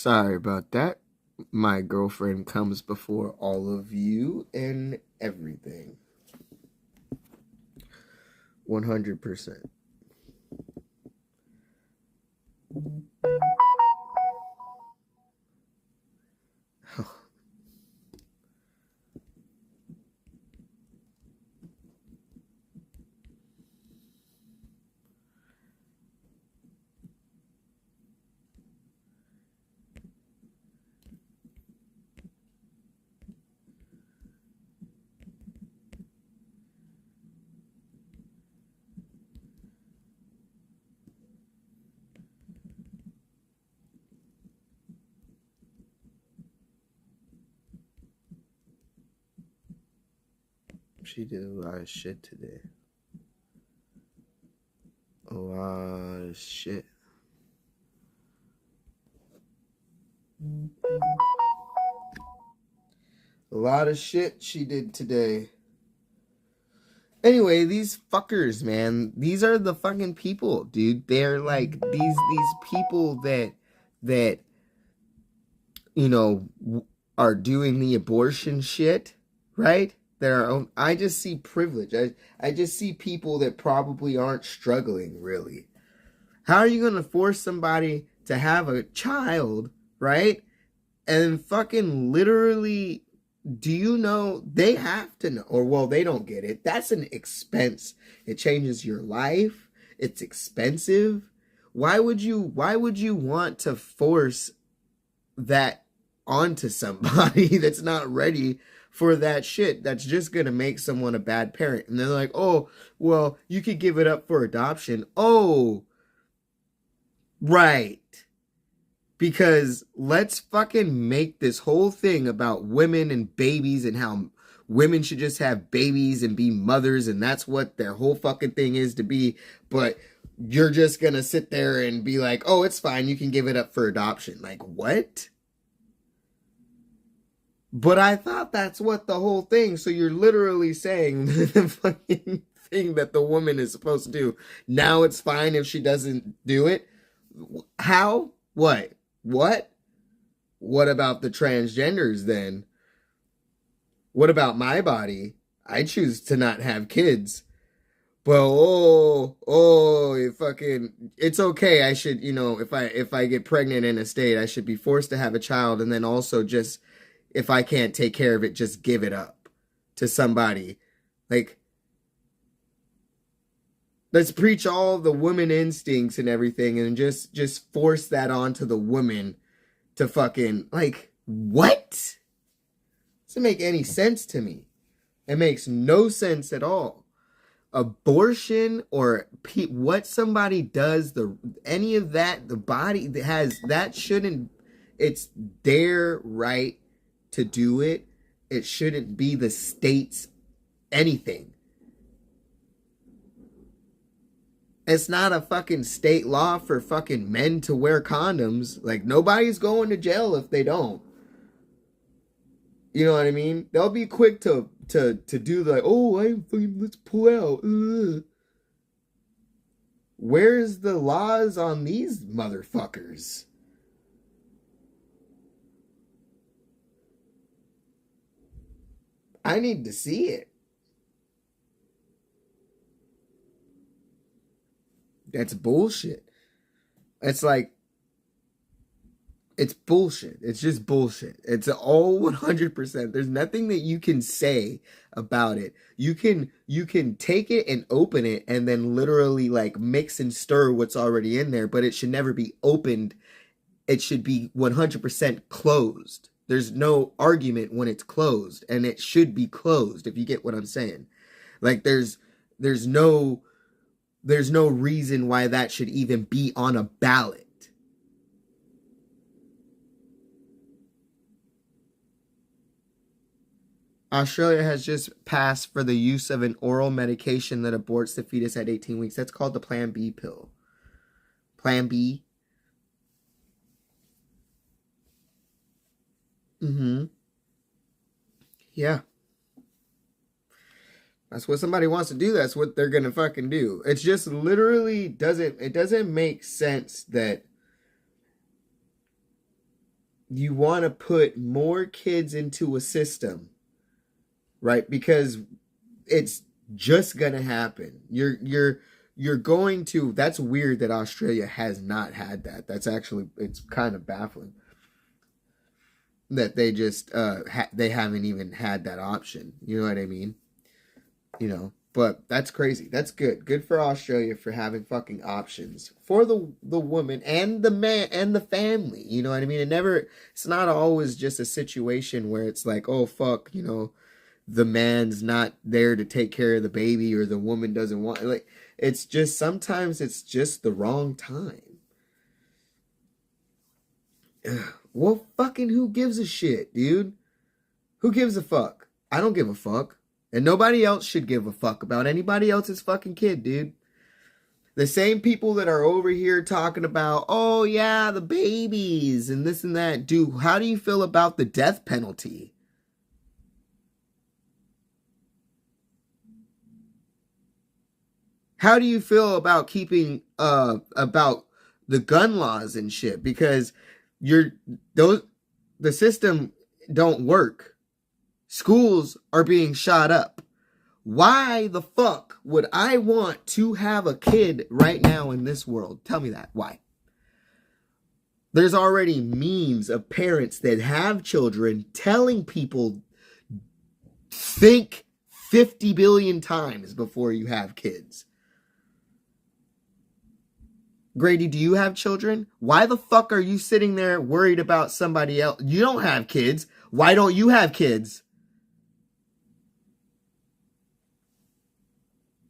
Sorry about that. My girlfriend comes before all of you and everything. 100%. She did a lot of shit today. A lot of shit. A lot of shit she did today. Anyway, these fuckers, man. These are the fucking people, dude. They're like these people that you know are doing the abortion shit, right? I just see privilege. I just see people that probably aren't struggling, really. How are you going to force somebody to have a child, right? And fucking literally, do you know, they have to know, or well, they don't get it. That's an expense. It changes your life. It's expensive. Why would you want to force that onto somebody that's not ready for that shit? That's just gonna make someone a bad parent. And they're like, oh, well, you could give it up for adoption. Oh, right. Because let's fucking make this whole thing about women and babies and how women should just have babies and be mothers, and that's what their whole fucking thing is to be. But you're just gonna sit there and be like, oh, it's fine, you can give it up for adoption. Like, what? But I thought that's what the whole thing. So you're literally saying the fucking thing that the woman is supposed to do. Now it's fine if she doesn't do it. How? What? What? What about the transgenders then? What about my body? I choose to not have kids. Well, it's okay. I should, if I get pregnant in a state, I should be forced to have a child, and then also just, if I can't take care of it, just give it up to somebody. Like, let's preach all the woman instincts and everything and just force that onto the woman to fucking, like, what? Doesn't make any sense to me. It makes no sense at all. Abortion or what somebody does, any of that, the body has, that shouldn't, it's their right to do it. It shouldn't be the state's anything. It's not a fucking state law for fucking men to wear condoms. Like, nobody's going to jail if they don't. You know what I mean? They'll be quick to do the, let's pull out. Ugh. Where's the laws on these motherfuckers? I need to see it. That's bullshit. It's like, it's bullshit. It's just bullshit. It's all 100%. There's nothing that you can say about it. You can take it and open it and then literally like mix and stir what's already in there, but it should never be opened. It should be 100% closed. There's no argument when it's closed, and it should be closed, if you get what I'm saying. Like, there's no reason why that should even be on a ballot. Australia has just passed for the use of an oral medication that aborts the fetus at 18 weeks. That's called the Plan B pill. Plan B. Yeah. That's what somebody wants to do. That's what they're going to fucking do. It's just literally doesn't make sense that you want to put more kids into a system, right? Because it's just gonna happen. You're going to. That's weird that Australia has not had that. That's actually, it's kind of baffling that they just they haven't even had that option. You know what I mean? You know, but that's crazy. That's good. Good for Australia for having fucking options for the woman and the man and the family. You know what I mean? It's not always just a situation where it's like, oh fuck, you know, the man's not there to take care of the baby or the woman doesn't want, like, it's just sometimes it's just the wrong time. Well, fucking who gives a shit, dude? Who gives a fuck? I don't give a fuck. And nobody else should give a fuck about anybody else's fucking kid, dude. The same people that are over here talking about, oh yeah, the babies and this and that. Dude, how do you feel about the death penalty? How do you feel about keeping about the gun laws and shit? Because the system don't work. Schools are being shot up. Why the fuck would I want to have a kid right now in this world? Tell me that. Why? There's already memes of parents that have children telling people, think 50 billion times before you have kids. Grady, do you have children? Why the fuck are you sitting there worried about somebody else? You don't have kids. Why don't you have kids?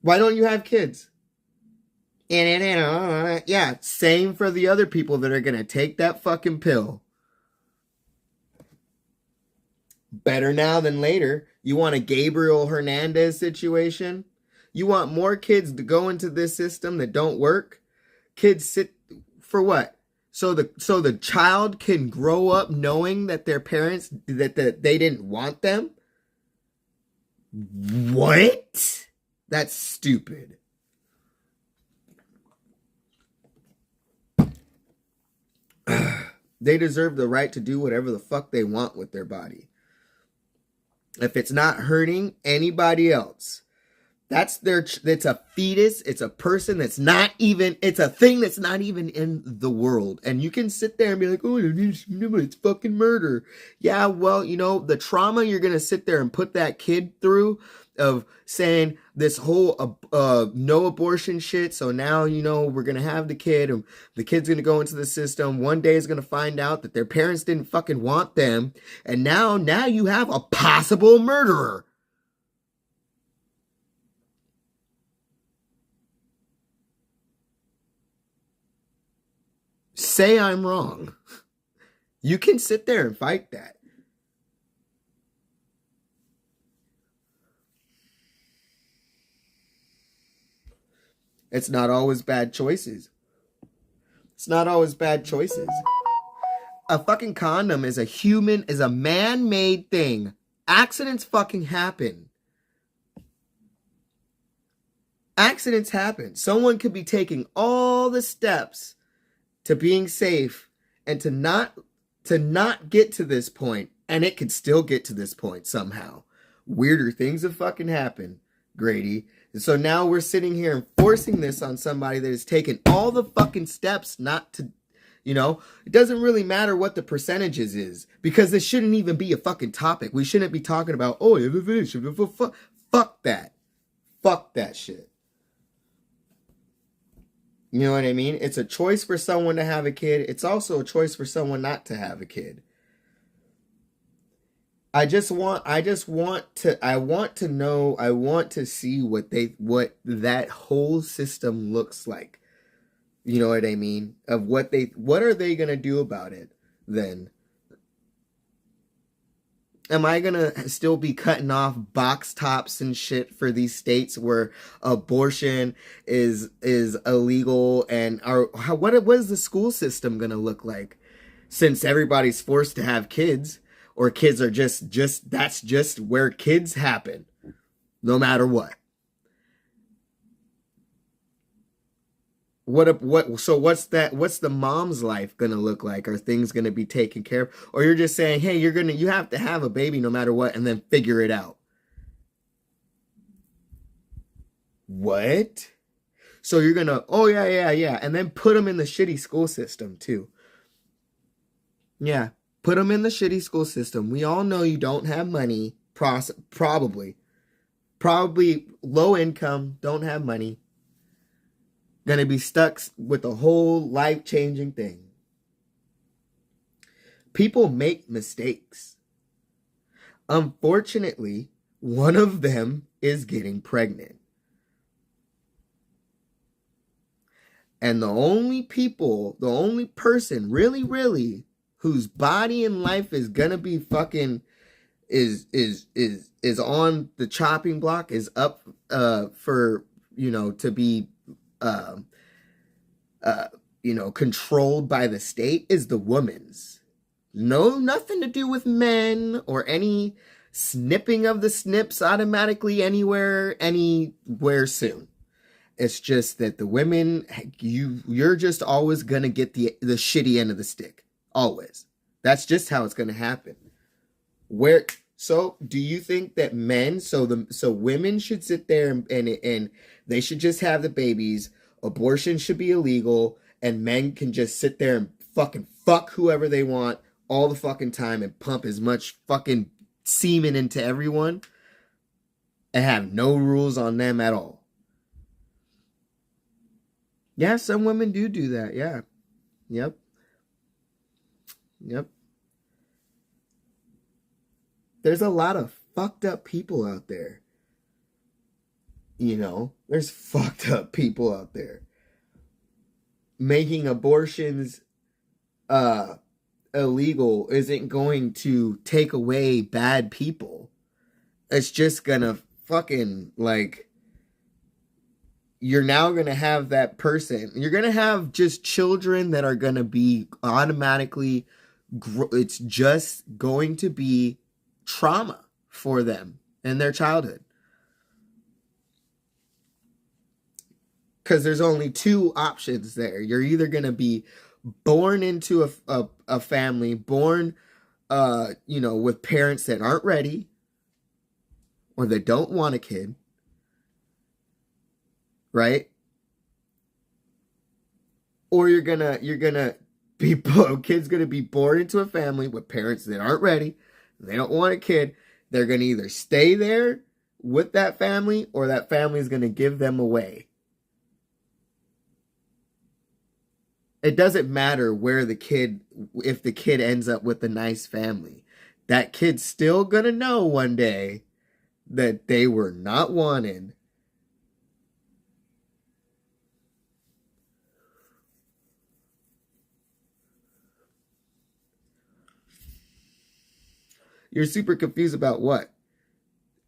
Why don't you have kids? Yeah, same for the other people that are going to take that fucking pill. Better now than later. You want a Gabriel Hernandez situation? You want more kids to go into this system that don't work? Kids sit for what? So the child can grow up knowing that their parents that they didn't want them? What? That's stupid. They deserve the right to do whatever the fuck they want with their body. If it's not hurting anybody else. It's a fetus, it's a person that's not even, it's a thing that's not even in the world. And you can sit there and be like, oh, it's fucking murder. Yeah, well, you know, the trauma you're going to sit there and put that kid through of saying this whole no abortion shit. So now, you know, we're going to have the kid and the kid's going to go into the system. One day is going to find out that their parents didn't fucking want them. And now you have a possible murderer. Say I'm wrong. You can sit there and fight that. It's not always bad choices. It's not always bad choices. A fucking condom is a man-made thing. Accidents fucking happen. Accidents happen. Someone could be taking all the steps to being safe and to not get to this point, and it could still get to this point somehow. Weirder things have fucking happened, Grady. And so now we're sitting here and forcing this on somebody that has taken all the fucking steps not to, you know, it doesn't really matter what the percentages is, because this shouldn't even be a fucking topic. We shouldn't be talking about, oh, fuck that. Fuck that shit. You know what I mean? It's a choice for someone to have a kid. It's also a choice for someone not to have a kid. I want to see what that whole system looks like. You know what I mean? Of what are they going to do about it then? Am I going to still be cutting off box tops and shit for these states where abortion is illegal? And what is the school system going to look like? Since everybody's forced to have kids, or kids are just that's just where kids happen, no matter what. So what's that? What's the mom's life gonna look like? Are things gonna be taken care of? Or you're just saying, hey, you have to have a baby no matter what, and then figure it out. What? So you're gonna, oh yeah, and then put them in the shitty school system too. Yeah, put them in the shitty school system. We all know you don't have money, probably low income, don't have money. Gonna be stuck with a whole life-changing thing. People make mistakes. Unfortunately, one of them is getting pregnant. And the only person really whose body and life is gonna be fucking is on the chopping block, is up for, to be controlled by the state, is the woman's. Nothing to do with men or any snipping of the snips automatically anywhere soon. It's just that the women, you're just always gonna get the shitty end of the stick. Always. That's just how it's gonna happen. So do you think that women should sit there and they should just have the babies, abortion should be illegal, and men can just sit there and fucking fuck whoever they want all the fucking time and pump as much fucking semen into everyone and have no rules on them at all? Yeah, some women do that. Yeah. Yep. There's a lot of fucked up people out there. There's fucked up people out there. Making abortions illegal isn't going to take away bad people. It's just gonna fucking, you're now going to have that person. You're going to have just children that are going to be automatically, it's just going to be trauma for them in their childhood. Because there's only two options there. You're either going to be born into a family, born, with parents that aren't ready or that don't want a kid. Right? Or kid's gonna be born into a family with parents that aren't ready, they don't want a kid. They're gonna either stay there with that family or that family is gonna give them away. It doesn't matter if the kid ends up with a nice family. That kid's still gonna know one day that they were not wanted. You're super confused about what?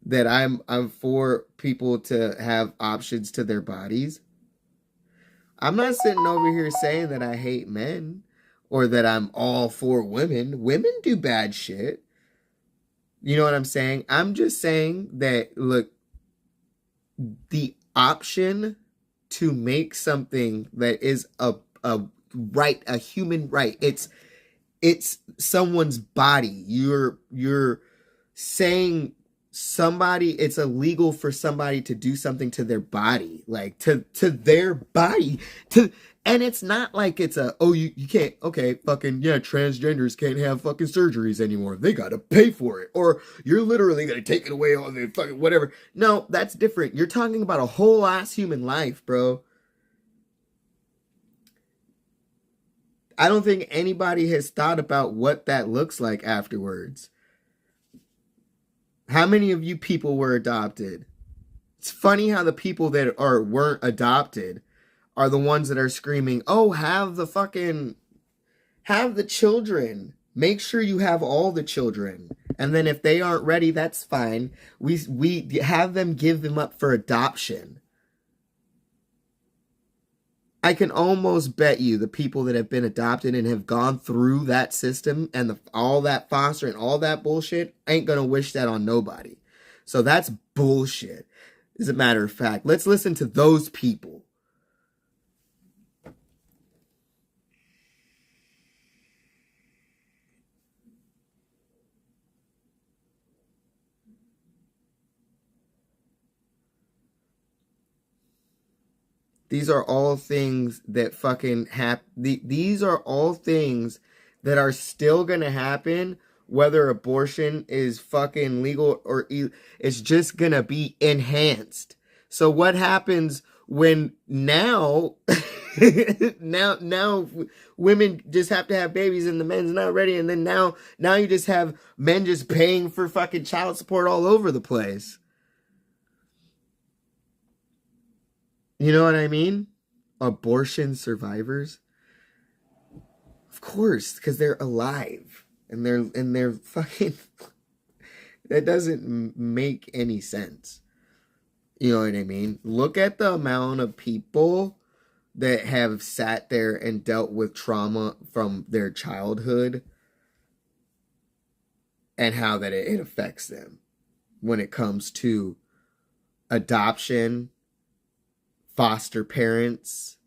That I'm for people to have options to their bodies? I'm not sitting over here saying that I hate men or that I'm all for women. Women do bad shit. You know what I'm saying? I'm just saying that, look, the option to make something that is a right, a human right. It's someone's body. You're saying it's illegal for somebody to do something to their body, to their body, and it's not like it's you can't, okay, fucking yeah, transgenders can't have fucking surgeries anymore. They gotta pay for it, or you're literally gonna take it away on the fucking whatever. No, that's different. You're talking about a whole ass human life, bro. I don't think anybody has thought about what that looks like afterwards. How many of you people were adopted? It's funny how the people that weren't adopted are the ones that are screaming, oh, have the children. Make sure you have all the children. And then if they aren't ready, that's fine. We have them give them up for adoption. I can almost bet you the people that have been adopted and have gone through that system and all that foster and all that bullshit ain't gonna wish that on nobody. So that's bullshit. As a matter of fact, let's listen to those people. These are all things that fucking happen. These are all things that are still gonna happen, whether abortion is fucking legal or it's just gonna be enhanced. So what happens when now, now women just have to have babies and the men's not ready, and then now you just have men just paying for fucking child support all over the place. You know what I mean? Abortion survivors? Of course, because they're alive. And they're fucking that doesn't make any sense. You know what I mean? Look at the amount of people that have sat there and dealt with trauma from their childhood and how that it affects them when it comes to adoption, foster parents,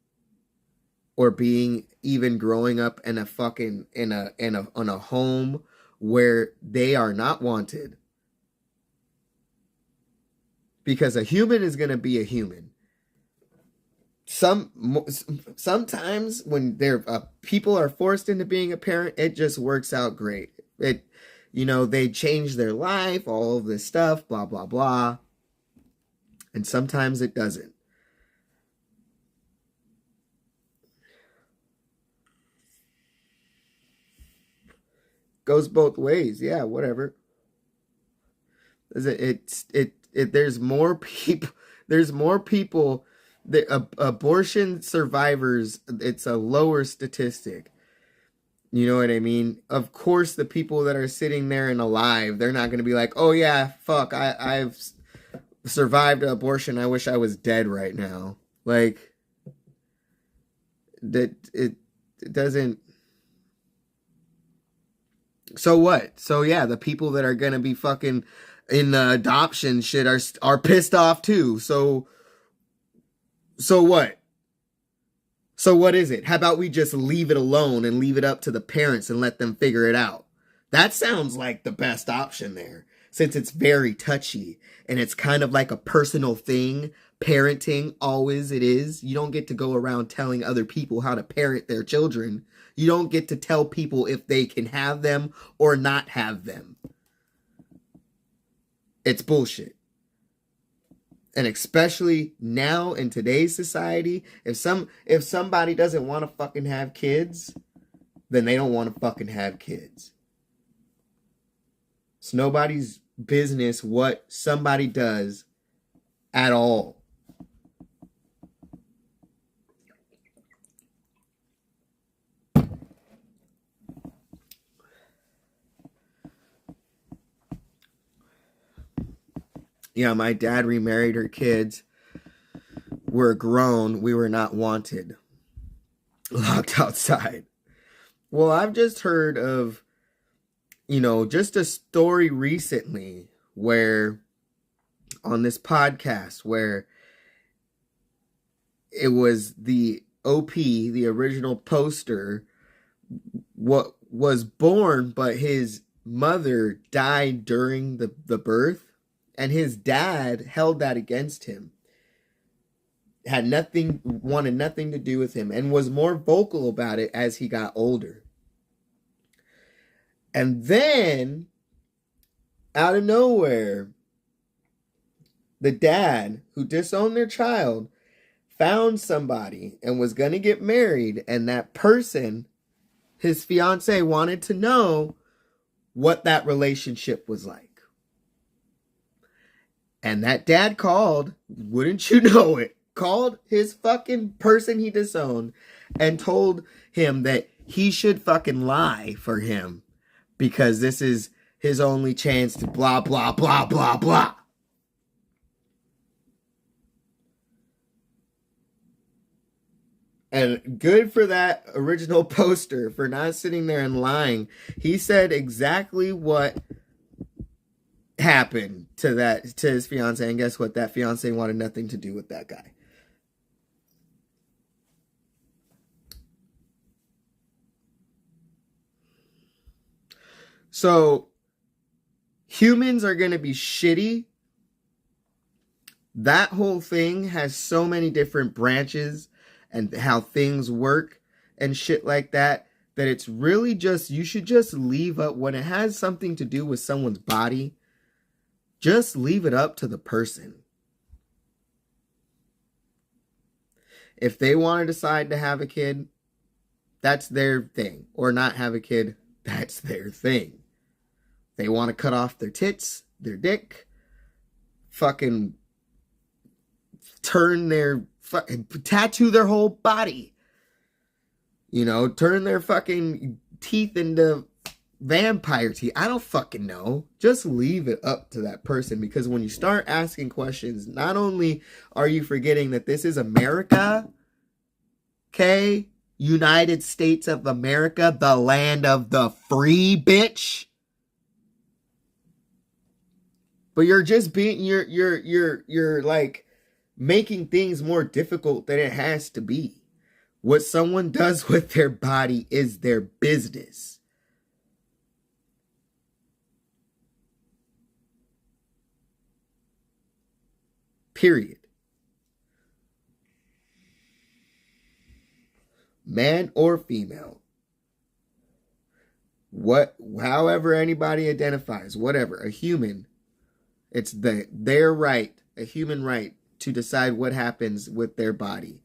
or being even growing up in a fucking in a home where they are not wanted. Because a human is going to be a human. Sometimes when people are forced into being a parent, it just works out great. They change their life, all of this stuff, blah blah blah. And sometimes it doesn't. Goes both ways. Yeah, whatever. There's more people. There's more people. Abortion survivors. It's a lower statistic. You know what I mean? Of course, the people that are sitting there and alive, they're not going to be like, "Oh yeah, fuck, I've survived abortion. I wish I was dead right now." Like that. It doesn't. So what? So yeah, the people that are gonna be fucking in the adoption shit are pissed off too. So what? So what is it? How about we just leave it alone and leave it up to the parents and let them figure it out? That sounds like the best option there, since it's very touchy and it's kind of like a personal thing. Parenting, always it is. You don't get to go around telling other people how to parent their children. You don't get to tell people if they can have them or not have them. It's bullshit. And especially now in today's society, if somebody doesn't want to fucking have kids, then they don't want to fucking have kids. It's nobody's business what somebody does at all. Yeah, my dad remarried her kids. We're grown. We were not wanted. Locked outside. Well, I've just heard of, just a story recently where, on this podcast, where it was the OP, the original poster, what was born, but his mother died during the birth. And his dad held that against him. Wanted nothing to do with him, and was more vocal about it as he got older. And then, out of nowhere, the dad who disowned their child found somebody and was going to get married, and that person, his fiance, wanted to know what that relationship was like. And that dad called, wouldn't you know it, called his fucking person he disowned and told him that he should fucking lie for him because this is his only chance to blah, blah, blah, blah, blah. And good for that original poster for not sitting there and lying. He said exactly what happened to his fiance, and guess what? That fiance wanted nothing to do with that guy. So humans are going to be shitty That whole thing has so many different branches and how things work and shit like that, that it's really just, you should just leave up when it has something to do with someone's body. Just leave it up to the person. If they want to decide to have a kid, that's their thing. Or not have a kid, that's their thing. They want to cut off their tits, their dick, fucking turn their tattoo their whole body, you know, turn their fucking teeth into vampire teeth. I don't fucking know. Just leave it up to that person, because when you start asking questions, not only are you forgetting that this is America, okay, United States of America, the land of the free, bitch, but you're just being, you're like making things more difficult than it has to be. What someone does with their body is their business. Period. Man or female. However anybody identifies, whatever, a human, it's their right, a human right, to decide what happens with their body.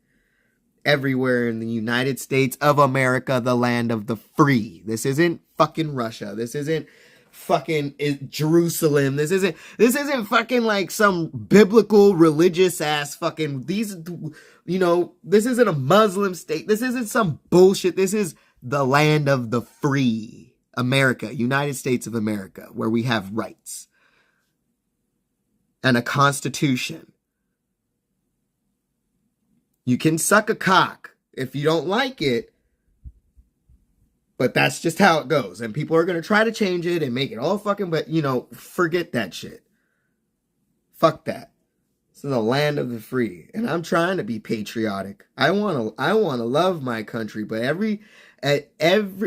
Everywhere in the United States of America, the land of the free. This isn't fucking Russia. This isn't fucking Jerusalem. This isn't fucking like some biblical religious ass fucking, these, you know, this isn't a Muslim state. This isn't some bullshit. This is the land of the free. America, United States of America, where we have rights and a constitution. You can suck a cock if you don't like it, but that's just how it goes. And people are going to try to change it and make it all fucking, but, you know, forget that shit. Fuck that. This is the land of the free. And I'm trying to be patriotic. I want to love my country, but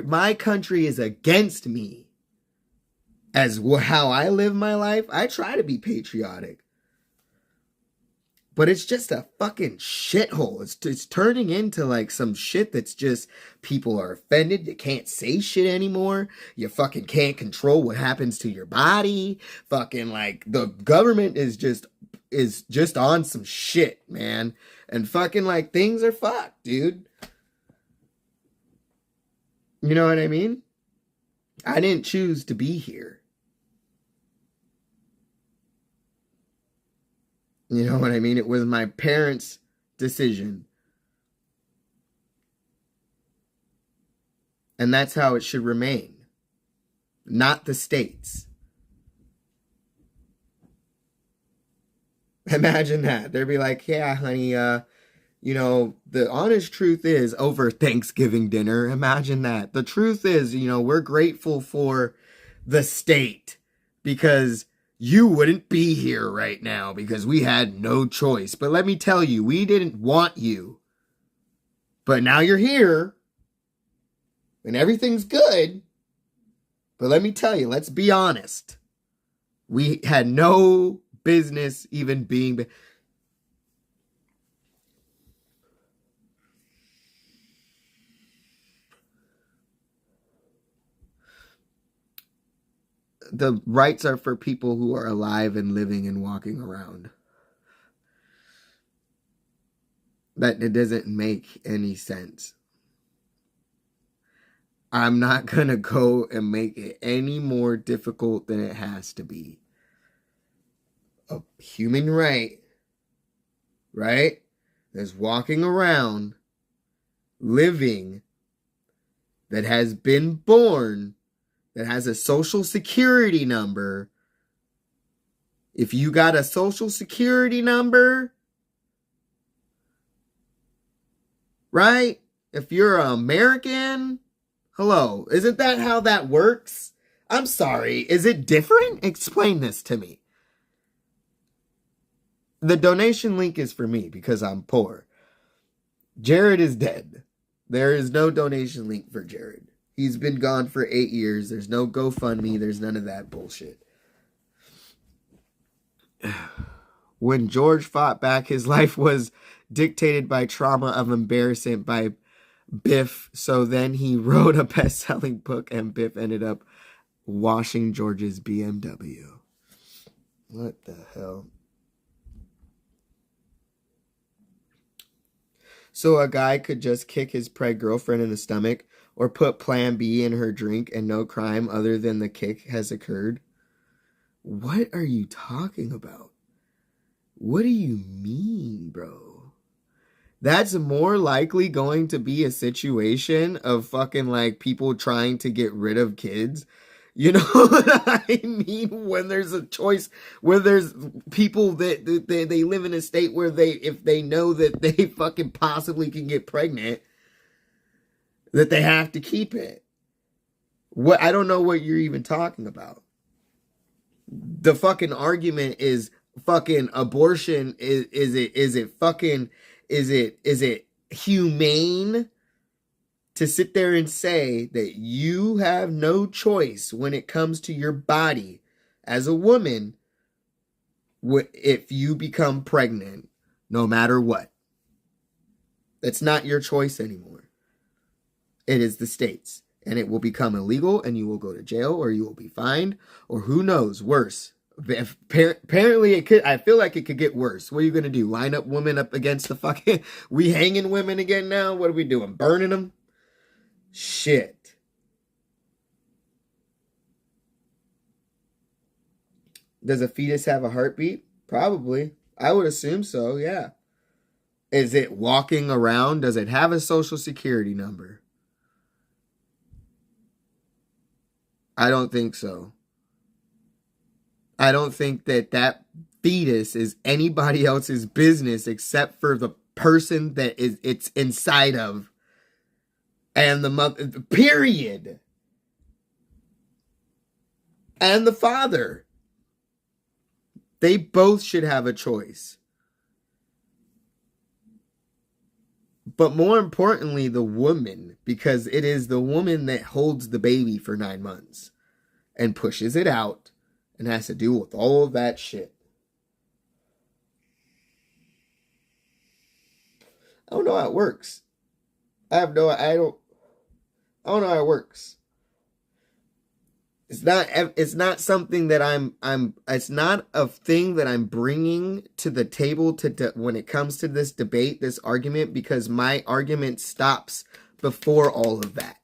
my country is against me. As how I live my life, I try to be patriotic. But it's just a fucking shithole. It's turning into like some shit that's just, people are offended. You can't say shit anymore. You fucking can't control what happens to your body. Fucking like the government is just on some shit, man. And fucking like things are fucked, dude. You know what I mean? I didn't choose to be here. You know what I mean? It was my parents' decision. And that's how it should remain. Not the states. Imagine that. They'd be like, yeah, honey, you know, the honest truth is, over Thanksgiving dinner, imagine that. The truth is, you know, we're grateful for the state because you wouldn't be here right now because we had no choice. But let me tell you, we didn't want you. But now you're here. And everything's good. But let me tell you, let's be honest. We had no business even being... The rights are for people who are alive and living and walking around. That it doesn't make any sense. I'm not going to go and make it any more difficult than it has to be. A human right? There's walking around, living, that has been born, that has a social security number. If you got a social security number, right? If you're an American, hello, isn't that how that works? I'm sorry, is it different? Explain this to me. The donation link is for me because I'm poor. Jared is dead. There is no donation link for Jared. He's been gone for 8 years. There's no GoFundMe. There's none of that bullshit. When George fought back, his life was dictated by trauma of embarrassment by Biff. So then he wrote a best-selling book, and Biff ended up washing George's BMW. What the hell? So a guy could just kick his preg girlfriend in the stomach or put Plan B in her drink and no crime other than the kick has occurred? What are you talking about? What do you mean, bro? That's more likely going to be a situation of fucking like people trying to get rid of kids. You know what I mean? When there's a choice, where there's people that they live in a state where if they know that they fucking possibly can get pregnant, that they have to keep it. What, I don't know what you're even talking about. The fucking argument is fucking abortion. Is it humane to sit there and say that you have no choice when it comes to your body as a woman if you become pregnant, no matter what? That's not your choice anymore. It is the state's, and it will become illegal, and you will go to jail, or you will be fined, or who knows, worse. Apparently it could. I feel like it could get worse. What are you gonna do? Line up women up against the fucking... We hanging women again now? What are we doing? Burning them? Shit. Does a fetus have a heartbeat? Probably. I would assume so, yeah. Is it walking around? Does it have a social security number? I don't think so. I don't think that fetus is anybody else's business except for the person that it's inside of. And the mother, period. And the father. They both should have a choice. But more importantly, the woman, because it is the woman that holds the baby for 9 months and pushes it out and has to deal with all of that shit. I don't know how it works. I don't know how it works. It's not something that it's not a thing that I'm bringing to the table when it comes to this debate, this argument, because my argument stops before all of that.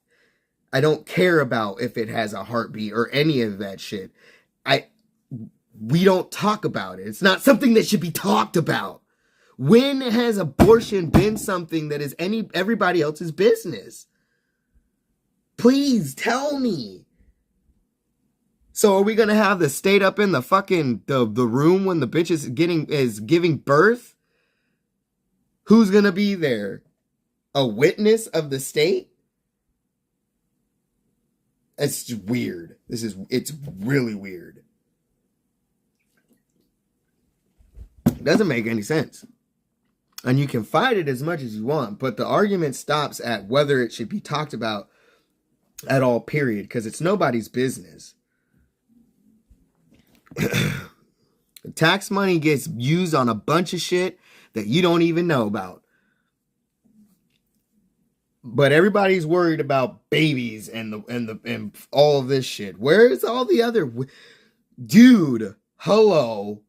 I don't care about if it has a heartbeat or any of that shit. We don't talk about it. It's not something that should be talked about. When has abortion been something that is everybody else's business? Please tell me. So are we gonna have the state up in the fucking the room when the bitch is giving birth? Who's gonna be there? A witness of the state? It's just weird. It's really weird. It doesn't make any sense. And you can fight it as much as you want, but the argument stops at whether it should be talked about at all, period, because it's nobody's business. Tax money gets used on a bunch of shit that you don't even know about. But everybody's worried about babies and all of this shit. Where is all the other... Dude, hello.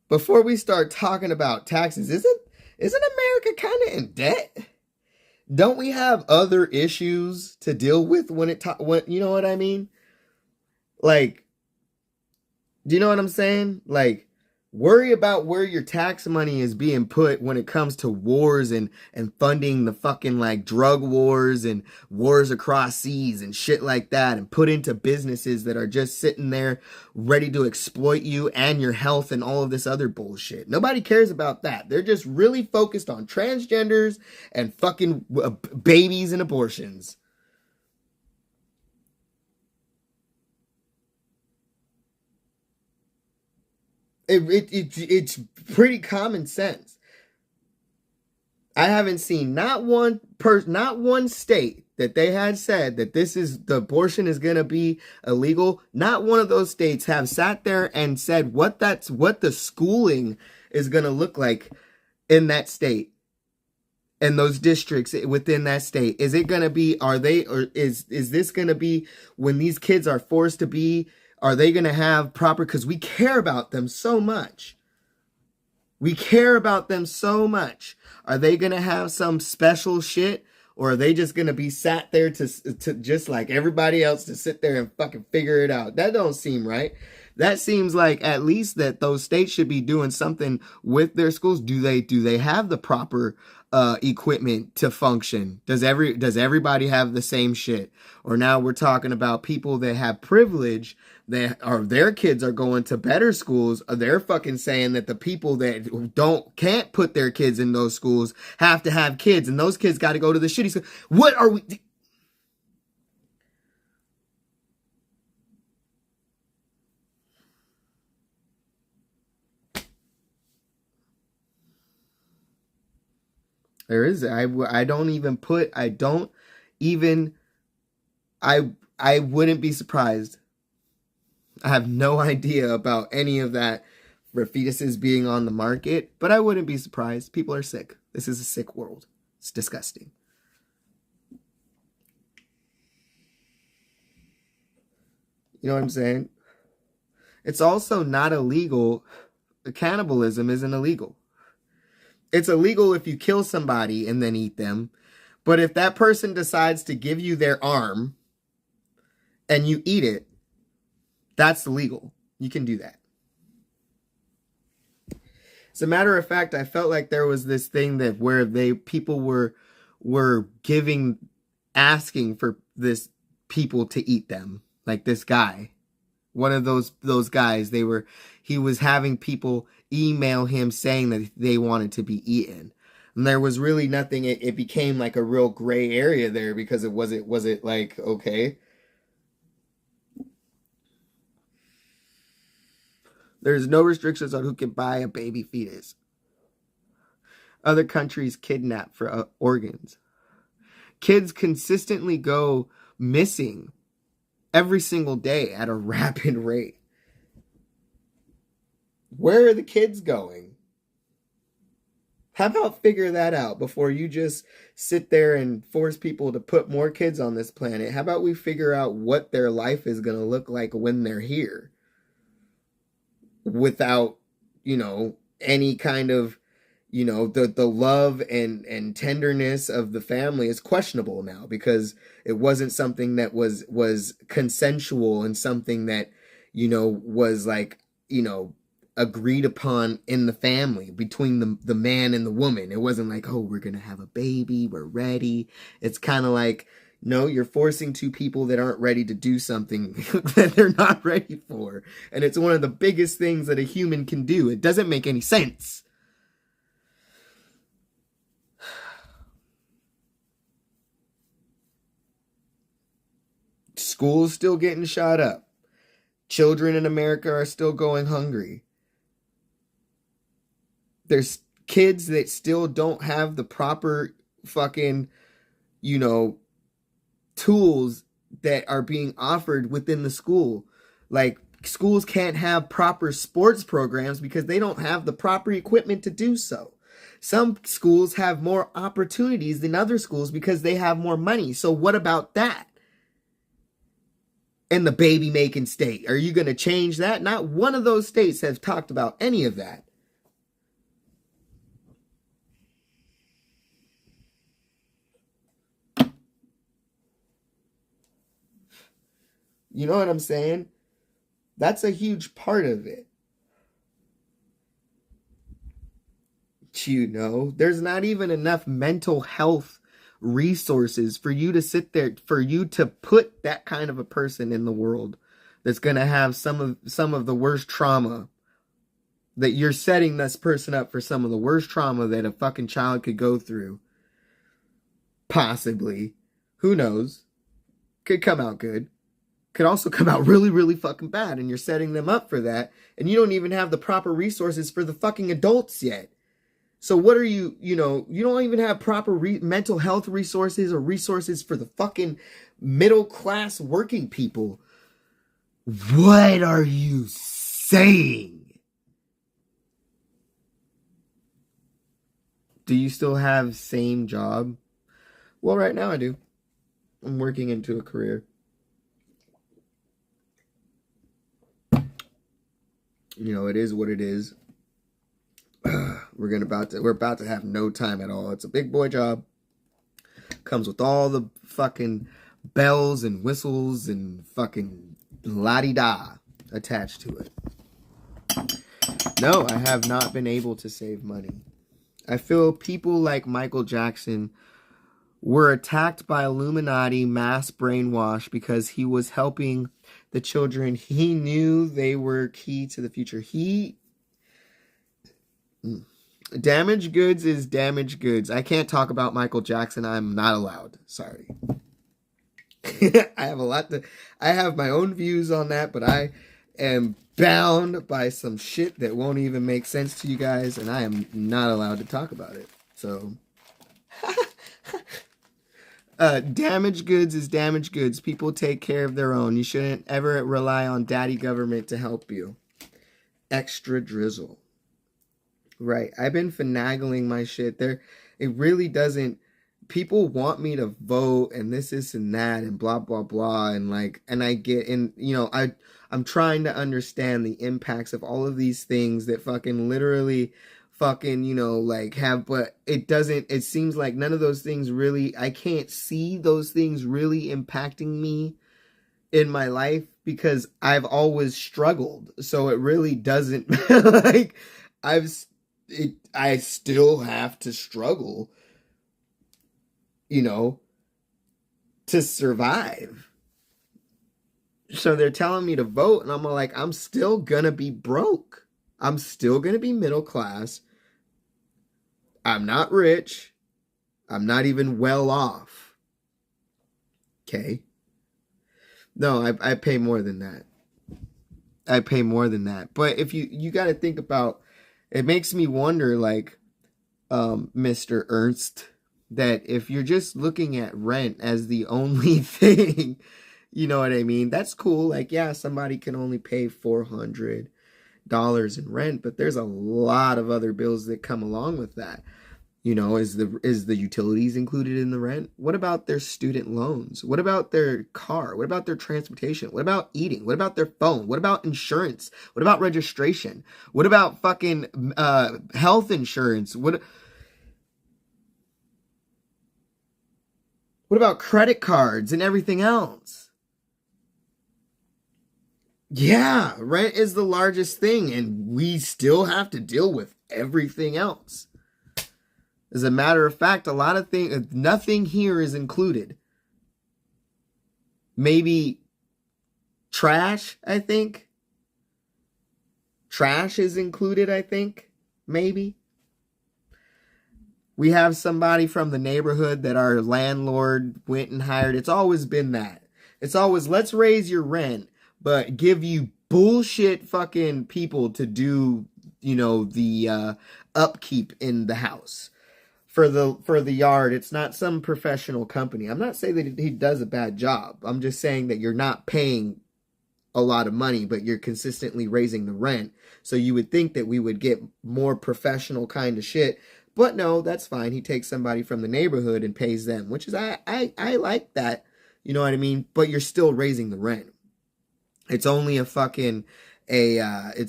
Before we start talking about taxes, isn't America kind of in debt? Don't we have other issues to deal with when you know what I mean? Like, do you know what I'm saying? Like, worry about where your tax money is being put when it comes to wars and funding the fucking like drug wars and wars across seas and shit like that, and put into businesses that are just sitting there ready to exploit you and your health and all of this other bullshit. Nobody cares about that. They're just really focused on transgenders and fucking babies and abortions. It's pretty common sense. I haven't seen not one state that they had said that the abortion is going to be illegal, not one of those states have sat there and said what the schooling is going to look like in that state and those districts within that state. Is it going to be, is this going to be when these kids are forced to be, are they going to have proper, because we care about them so much. We care about them so much. Are they going to have some special shit? Or are they just going to be sat there to just like everybody else to sit there and fucking figure it out? That don't seem right. That seems like at least that those states should be doing something with their schools. Do they have the proper equipment to function? Does everybody have the same shit? Or now we're talking about people that have privilege, that are their kids are going to better schools. They're fucking saying that the people that can't put their kids in those schools have to have kids, and those kids got to go to the shitty school. What are we? There is, I wouldn't be surprised. I have no idea about any of that for fetuses being on the market, but I wouldn't be surprised. People are sick. This is a sick world. It's disgusting. You know what I'm saying? It's also not illegal. Cannibalism isn't illegal. It's illegal if you kill somebody and then eat them. But if that person decides to give you their arm and you eat it, that's illegal. You can do that. As a matter of fact, I felt like there was this thing that where people were asking for this people to eat them. Like this guy, one of those guys, he was having people email him saying that they wanted to be eaten. And there was really nothing, it became like a real gray area there, because was it like, okay. There's no restrictions on who can buy a baby fetus. Other countries kidnap for organs. Kids consistently go missing every single day at a rapid rate. Where are the kids going? How about figure that out before you just sit there and force people to put more kids on this planet? How about we figure out what their life is going to look like when they're here? Without, any kind of, the love and tenderness of the family is questionable now, because it wasn't something that was consensual and something that, was like, agreed upon in the family between the man and the woman. It wasn't like, oh, we're going to have a baby, we're ready. It's kind of like, no, you're forcing two people that aren't ready to do something that they're not ready for. And it's one of the biggest things that a human can do. It doesn't make any sense. School's still getting shot up. Children in America are still going hungry. There's kids that still don't have the proper fucking, tools that are being offered within the school. Like, schools can't have proper sports programs because they don't have the proper equipment to do so. Some schools have more opportunities than other schools because they have more money. So what about that? And the baby making state, are you going to change that? Not one of those states has talked about any of that. You know what I'm saying? That's a huge part of it. There's not even enough mental health resources for you to sit there, for you to put that kind of a person in the world that's going to have some of the worst trauma, that you're setting this person up for some of the worst trauma that a fucking child could go through. Possibly. Who knows? Could come out good. Could also come out really, really fucking bad, and you're setting them up for that, and you don't even have the proper resources for the fucking adults yet. So what are you, you don't even have proper mental health resources or resources for the fucking middle class working people. What are you saying? Do you still have same job? Well, right now I do. I'm working into a career. It is what it is. We're about to have no time at all. It's a big boy job. Comes with all the fucking bells and whistles and fucking la-di-da attached to it. No, I have not been able to save money. I feel people like Michael Jackson were attacked by Illuminati mass brainwash because he was helping the children. He knew they were key to the future. Damaged goods is damaged goods. I can't talk about Michael Jackson. I'm not allowed. Sorry. I have my own views on that, but I am bound by some shit that won't even make sense to you guys, and I am not allowed to talk about it. So, damaged goods is damaged goods. People take care of their own. You shouldn't ever rely on daddy government to help you. Extra drizzle. Right. I've been finagling my shit there. It really doesn't. People want me to vote and this and that and blah, blah, blah. And I get, and I'm trying to understand the impacts of all of these things that fucking literally fucking, have, but it seems like none of those things really, I can't see those things really impacting me in my life because I've always struggled. So it really doesn't, I still have to struggle, to survive. So they're telling me to vote, and I'm like, I'm still gonna be broke. I'm still gonna be middle class. I'm not rich. I'm not even well off. Okay? No, I pay more than that. I pay more than that. But if you got to think about, it makes me wonder, Mr. Ernst, that if you're just looking at rent as the only thing, you know what I mean? That's cool. Somebody can only pay $400 in rent, but there's a lot of other bills that come along with that. Is the utilities included in the rent? What about their student loans? What about their car? What about their transportation? What about eating? What about their phone? What about insurance? What about registration? What about fucking health insurance? What about credit cards and everything else? Yeah, rent is the largest thing, and we still have to deal with everything else. As a matter of fact, a lot of things, nothing here is included. Maybe trash, I think. Trash is included, I think. Maybe. We have somebody from the neighborhood that our landlord went and hired. It's always been that. It's always, let's raise your rent, but give you bullshit fucking people to do, the upkeep in the house. For the yard, it's not some professional company. I'm not saying that he does a bad job. I'm just saying that you're not paying a lot of money, but you're consistently raising the rent. So you would think that we would get more professional kind of shit. But no, that's fine. He takes somebody from the neighborhood and pays them, which is, I like that. You know what I mean? But you're still raising the rent. It's only it's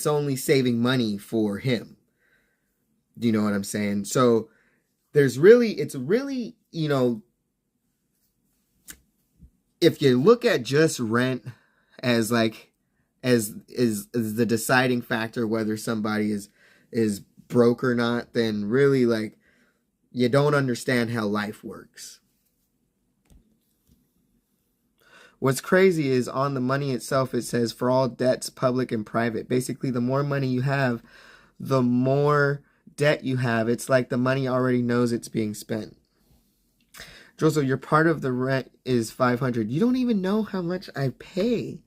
only saving money for him. Do you know what I'm saying? So it's really, if you look at just rent as the deciding factor whether somebody is broke or not, then really you don't understand how life works. What's crazy is on the money itself, it says for all debts, public and private. Basically, the more money you have, the more debt you have. It's like the money already knows it's being spent. Drozo, your part of the rent is $500. You don't even know how much I pay.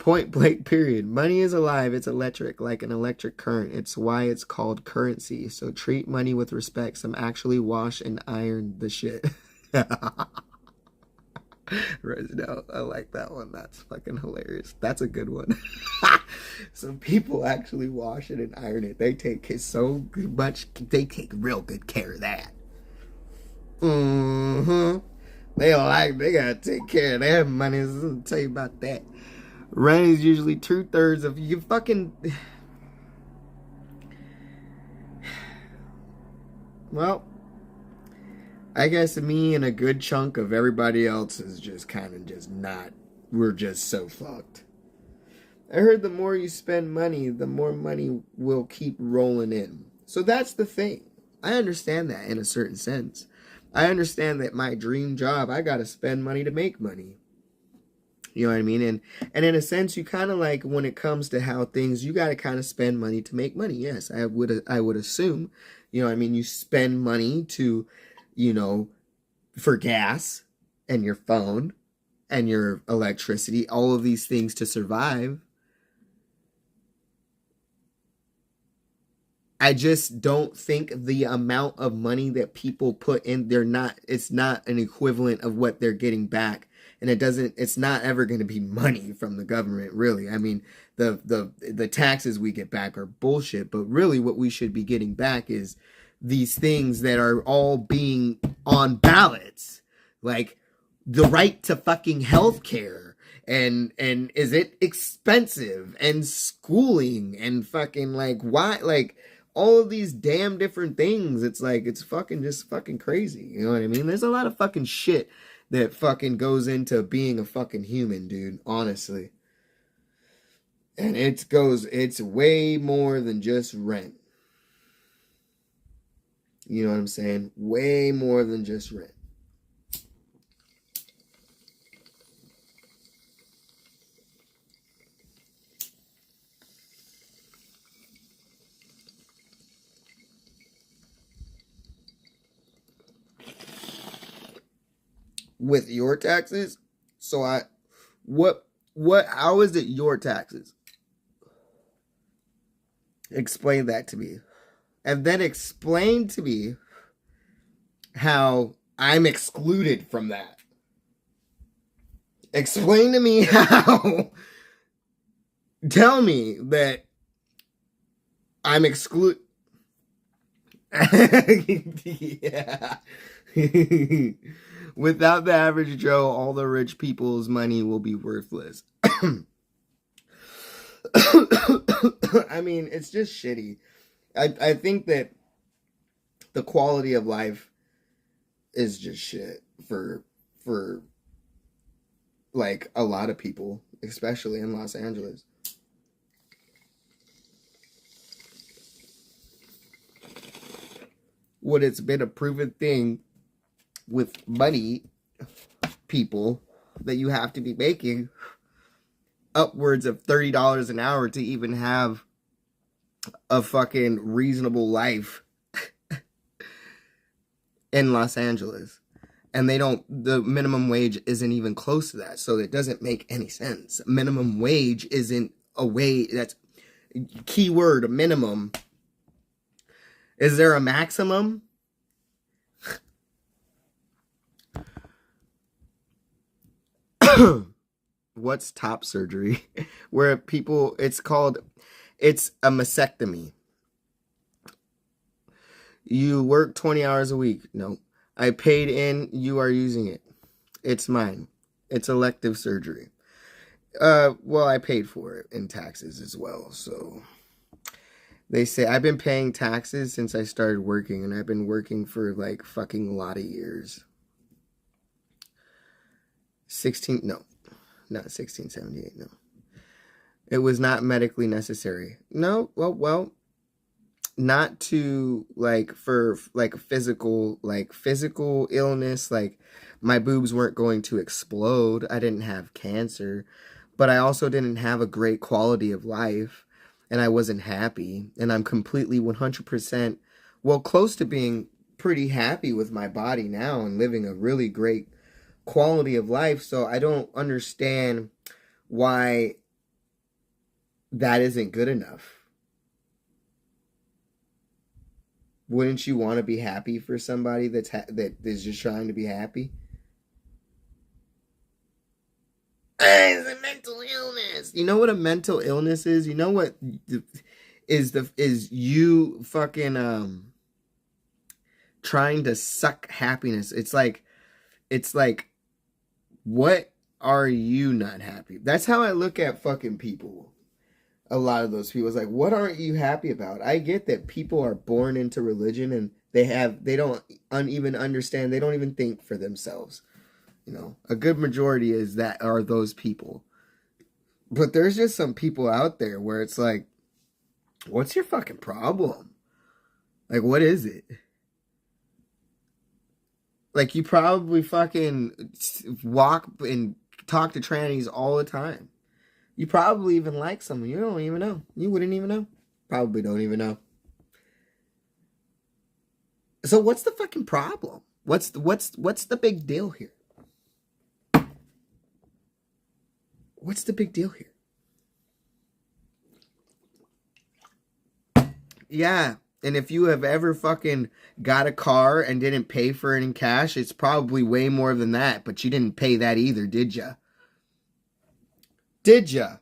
Point blank period. Money is alive. It's electric, like an electric current. It's why it's called currency. So treat money with respect. Some actually wash and iron the shit. No, I like that one. That's fucking hilarious. That's a good one. Some people actually wash it and iron it. They take so much. They take real good care of that. They gotta take care of their money. I'll tell you about that. Rent is usually 2/3 of you fucking. Well, I guess me and a good chunk of everybody else is just kind of just not. We're just so fucked. I heard the more you spend money, the more money will keep rolling in. So that's the thing. I understand that in a certain sense. I understand that my dream job, I gotta spend money to make money. You know what I mean? And in a sense, you kind of like when it comes to how things, you got to kind of spend money to make money. Yes, I would assume, you know what I mean? You spend money to, you know, for gas and your phone and your electricity, all of these things to survive. I just don't think the amount of money that people put in, it's not an equivalent of what they're getting back. And it's not ever going to be money from the government, really. I mean, the taxes we get back are bullshit, but really what we should be getting back is these things that are all being on ballots. Like the right to fucking healthcare. And is it expensive? And schooling and fucking like, why, like, all of these damn different things. It's like, it's fucking just fucking crazy. You know what I mean? There's a lot of fucking shit that fucking goes into being a fucking human, dude. Honestly. And it's way more than just rent. You know what I'm saying? Way more than just rent. With your taxes, so how is it your taxes? Explain that to me. And then explain to me how I'm excluded from that. Explain to me how. Tell me that I'm excluded. Yeah. Without the average Joe, all the rich people's money will be worthless. I mean, it's just shitty. I think that the quality of life is just shit for like a lot of people, especially in Los Angeles. What it's been a proven thing with money, people, that you have to be making upwards of $30 an hour to even have a fucking reasonable life in Los Angeles. And the minimum wage isn't even close to that. So it doesn't make any sense. Minimum wage isn't a way, that's keyword, minimum. Is there a maximum? What's top surgery? Where people, it's a mastectomy. You work 20 hours a week. No. I paid in, you are using it. It's mine. It's elective surgery. Well, I paid for it in taxes as well, so they say I've been paying taxes since I started working, and I've been working for like fucking a lot of years. 1678, no. It was not medically necessary. No, well, not to like for like physical illness, like my boobs weren't going to explode. I didn't have cancer, but I also didn't have a great quality of life, and I wasn't happy, and I'm completely 100%, well, close to being pretty happy with my body now and living a really great quality of life. So I don't understand why that isn't good enough. Wouldn't you want to be happy for somebody that is just trying to be happy? It's a mental illness. You know what a mental illness is? You know what is you fucking trying to suck happiness. It's like what are you not happy? That's how I look at fucking people. A lot of those people. It's like, what aren't you happy about? I get that people are born into religion and they don't even understand. They don't even think for themselves. You know, a good majority are those people. But there's just some people out there where it's like, what's your fucking problem? Like, what is it? Like, you probably fucking walk and talk to trannies all the time. You probably even like someone. You don't even know. You wouldn't even know. Probably don't even know. So what's the fucking problem? What's the big deal here? What's the big deal here? Yeah. And if you have ever fucking got a car and didn't pay for it in cash, it's probably way more than that. But you didn't pay that either, did ya? Did ya?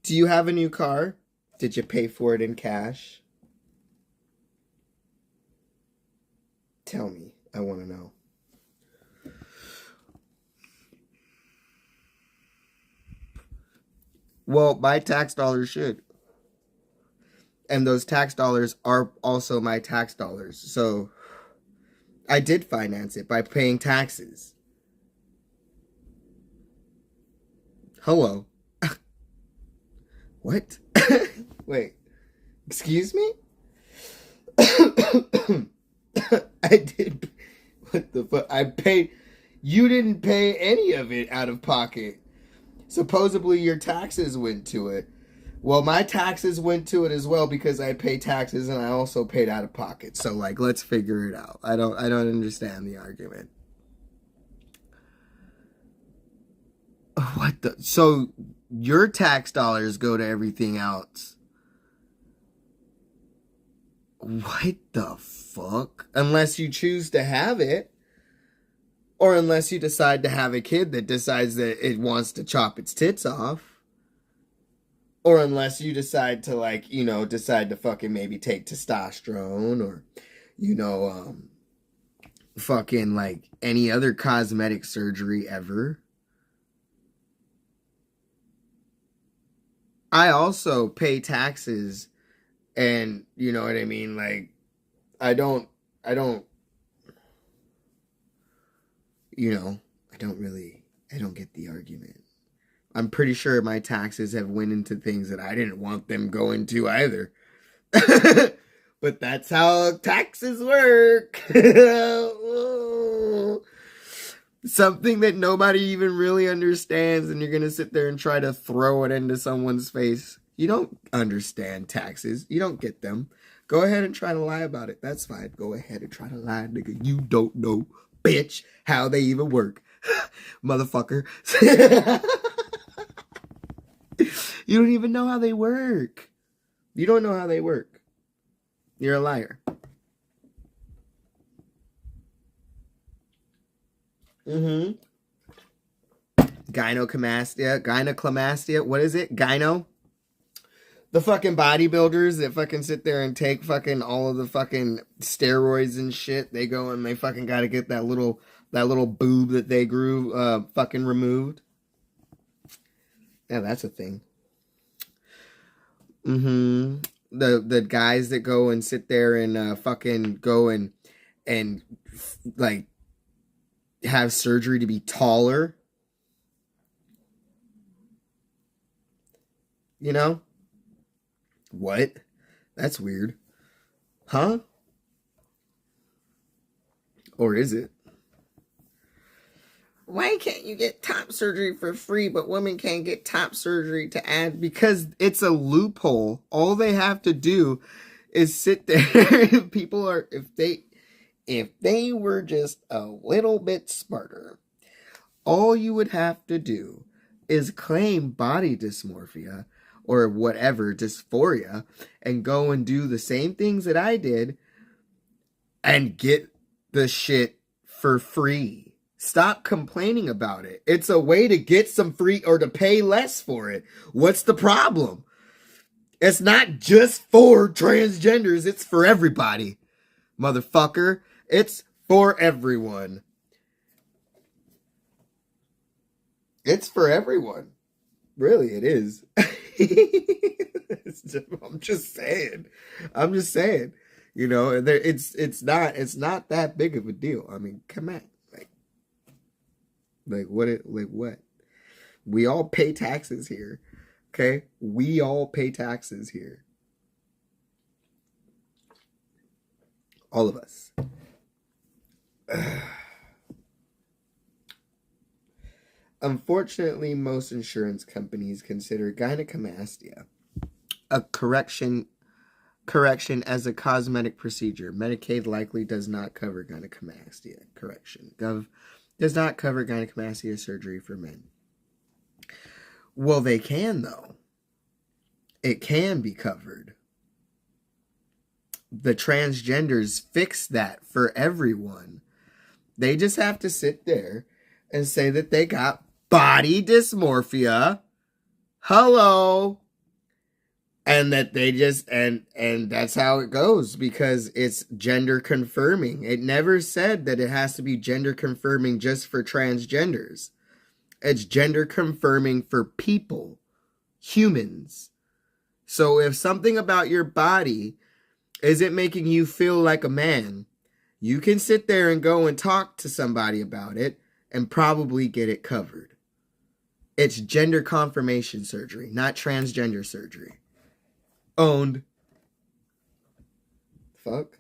Do you have a new car? Did you pay for it in cash? Tell me. I want to know. Well, my tax dollars should. And those tax dollars are also my tax dollars. So I did finance it by paying taxes. Hello. What? Wait. Excuse me? I did. What the fuck? I paid. You didn't pay any of it out of pocket. Supposedly your taxes went to it. Well, my taxes went to it as well because I pay taxes and I also paid out of pocket. So, like, let's figure it out. I don't understand the argument. What the? So, your tax dollars go to everything else. What the fuck? Unless you choose to have it. Or unless you decide to have a kid that decides that it wants to chop its tits off. Or unless you decide to, like, you know, decide to fucking maybe take testosterone or, you know, fucking, like, any other cosmetic surgery ever. I also pay taxes and, you know what I mean? Like, I don't, you know, I don't get the argument. I'm pretty sure my taxes have went into things that I didn't want them going to either. But that's how taxes work. Something that nobody even really understands, and you're going to sit there and try to throw it into someone's face. You don't understand taxes. You don't get them. Go ahead and try to lie about it. That's fine. Go ahead and try to lie, nigga. You don't know, bitch, how they even work. Motherfucker. You don't even know how they work. You don't know how they work. You're a liar. Gynecomastia. What is it? Gyno? The fucking bodybuilders that fucking sit there and take fucking all of the fucking steroids and shit. They go and they fucking gotta get that little boob that they grew fucking removed. Yeah, that's a thing. The guys that go and sit there and fucking go and like have surgery to be taller. You know? What? That's weird. Huh? Or is it? Why can't you get top surgery for free, but women can't get top surgery to add? Because it's a loophole. All they have to do is sit there. People are, if they were just a little bit smarter, all you would have to do is claim body dysmorphia or whatever, dysphoria, and go and do the same things that I did and get the shit for free. Stop complaining about it. It's a way to get some free or to pay less for it. What's the problem? It's not just for transgenders, it's for everybody. Motherfucker, it's for everyone. It's for everyone. Really, it is. I'm just saying. You know, it's not that big of a deal. I mean, come on. Like what? We all pay taxes here. Okay? We all pay taxes here. All of us. Unfortunately, most insurance companies consider gynecomastia a correction as a cosmetic procedure. Medicaid likely does not cover gynecomastia correction. Gov does not cover gynecomastia surgery for men. Well, they can, though. It can be covered. The transgenders fix that for everyone. They just have to sit there and say that they got body dysmorphia. Hello. And that they just, and that's how it goes, because it's gender confirming. It never said that it has to be gender confirming just for transgenders. It's gender confirming for people, humans. So if something about your body isn't making you feel like a man, you can sit there and go and talk to somebody about it and probably get it covered. It's gender confirmation surgery, not transgender surgery. Owned. Fuck.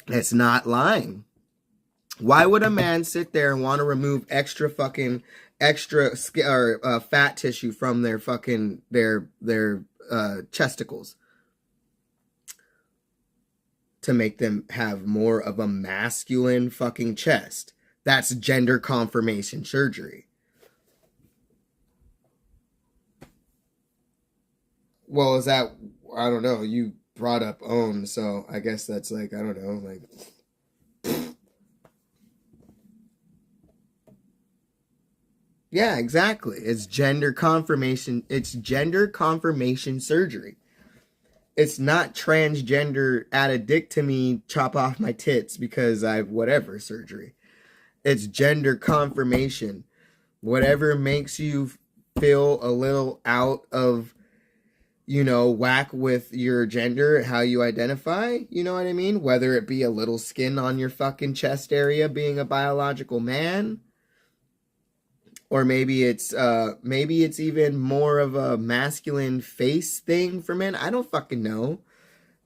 It's not lying. Why would a man sit there and want to remove extra fat tissue from their fucking their chesticles to make them have more of a masculine fucking chest? That's gender confirmation surgery. Well, is that, I don't know, you brought up own, so I guess that's like, I don't know, like, yeah, exactly. It's gender confirmation surgery. It's not transgender, add a dick to me, chop off my tits because I've whatever surgery. It's gender confirmation. Whatever makes you feel a little out of, you know, whack with your gender, how you identify, you know what I mean? Whether it be a little skin on your fucking chest area being a biological man, or maybe it's even more of a masculine face thing for men. I don't fucking know.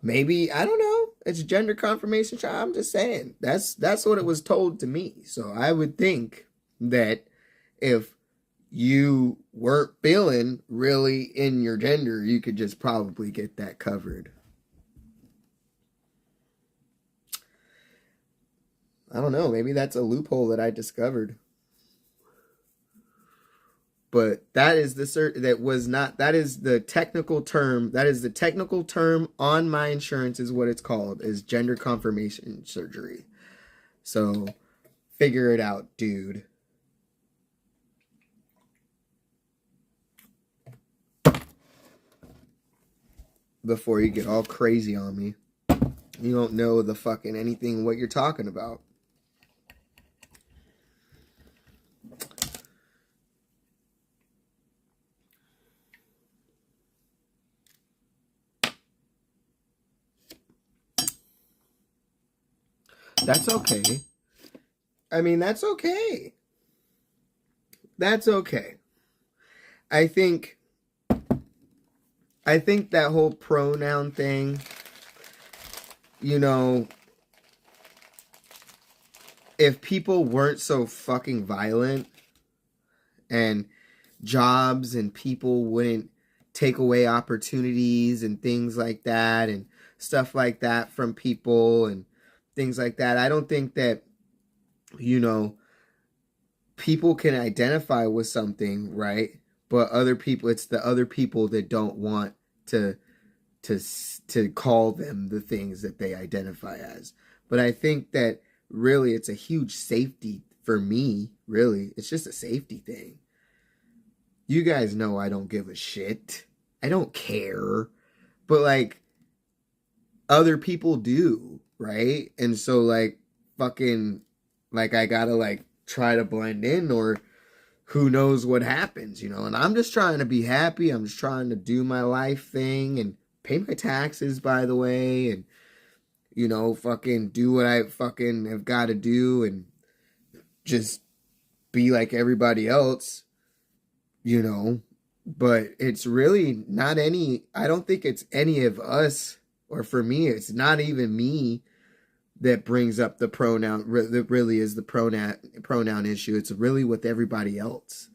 Maybe, I don't know. It's gender confirmation. I'm just saying. That's what it was told to me. So I would think that if you weren't feeling really in your gender, you could just probably get that covered. I don't know. Maybe that's a loophole that I discovered. But that is the technical term. That is the technical term on my insurance is what it's called, is gender confirmation surgery. So figure it out, dude. Before you get all crazy on me. You don't know the fucking anything what you're talking about. That's okay. I mean, that's okay. That's okay. I think that whole pronoun thing, you know, if people weren't so fucking violent and jobs and people wouldn't take away opportunities and things like that and stuff like that from people and things like that, I don't think that, you know, people can identify with something, right? But other people, it's the other people that don't want to call them the things that they identify as. But I think that really it's a huge safety for me, really. It's just a safety thing. You guys know I don't give a shit. I don't care. But like other people do, right? And so like fucking like I gotta like try to blend in, or who knows what happens, and I'm just trying to be happy. I'm just trying to do my life thing and pay my taxes, by the way, and fucking do what I fucking have got to do and just be like everybody else, but it's really not I don't think it's any of us, or for me, it's not even me that brings up the pronoun, that really is the pronoun issue. It's really with everybody else.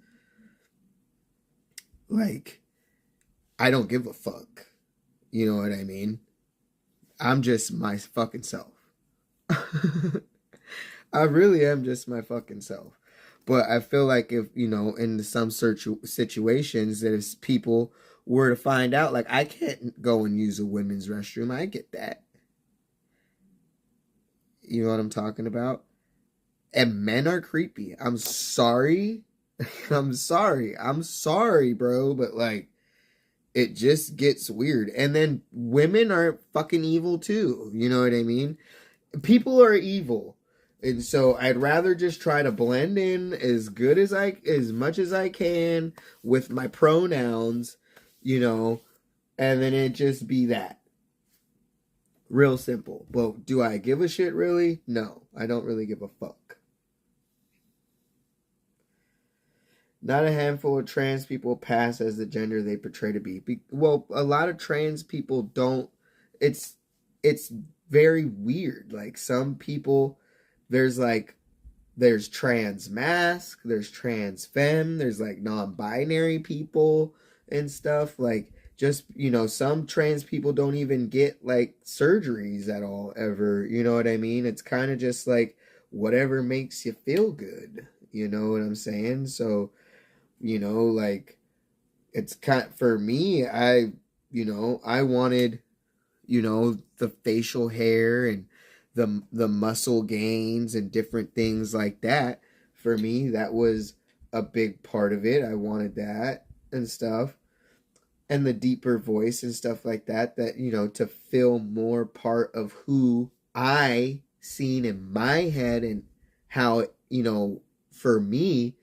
Like, I don't give a fuck. You know what I mean? I'm just my fucking self. I really am just my fucking self. But I feel like if, in some situations, that if people were to find out, like, I can't go and use a women's restroom, I get that. You know what I'm talking about? And men are creepy. I'm sorry. I'm sorry, bro. But like, it just gets weird. And then women are fucking evil too. You know what I mean? People are evil. And so I'd rather just try to blend in as much as I can with my pronouns, and then it just be that. Real simple. But do I give a shit, really? No, I don't really give a fuck. Not a handful of trans people pass as the gender they portray to be. Well, a lot of trans people don't. It's very weird. Like, some people, there's trans masc, there's trans femme, there's like non-binary people and stuff. Like, just, some trans people don't even get like surgeries at all ever. You know what I mean? It's kind of just like whatever makes you feel good. You know what I'm saying? So, like, it's for me, I wanted, the facial hair and the muscle gains and different things like that. For me, that was a big part of it. I wanted that and stuff. And the deeper voice and stuff like that, to feel more part of who I seen in my head, and how, for me,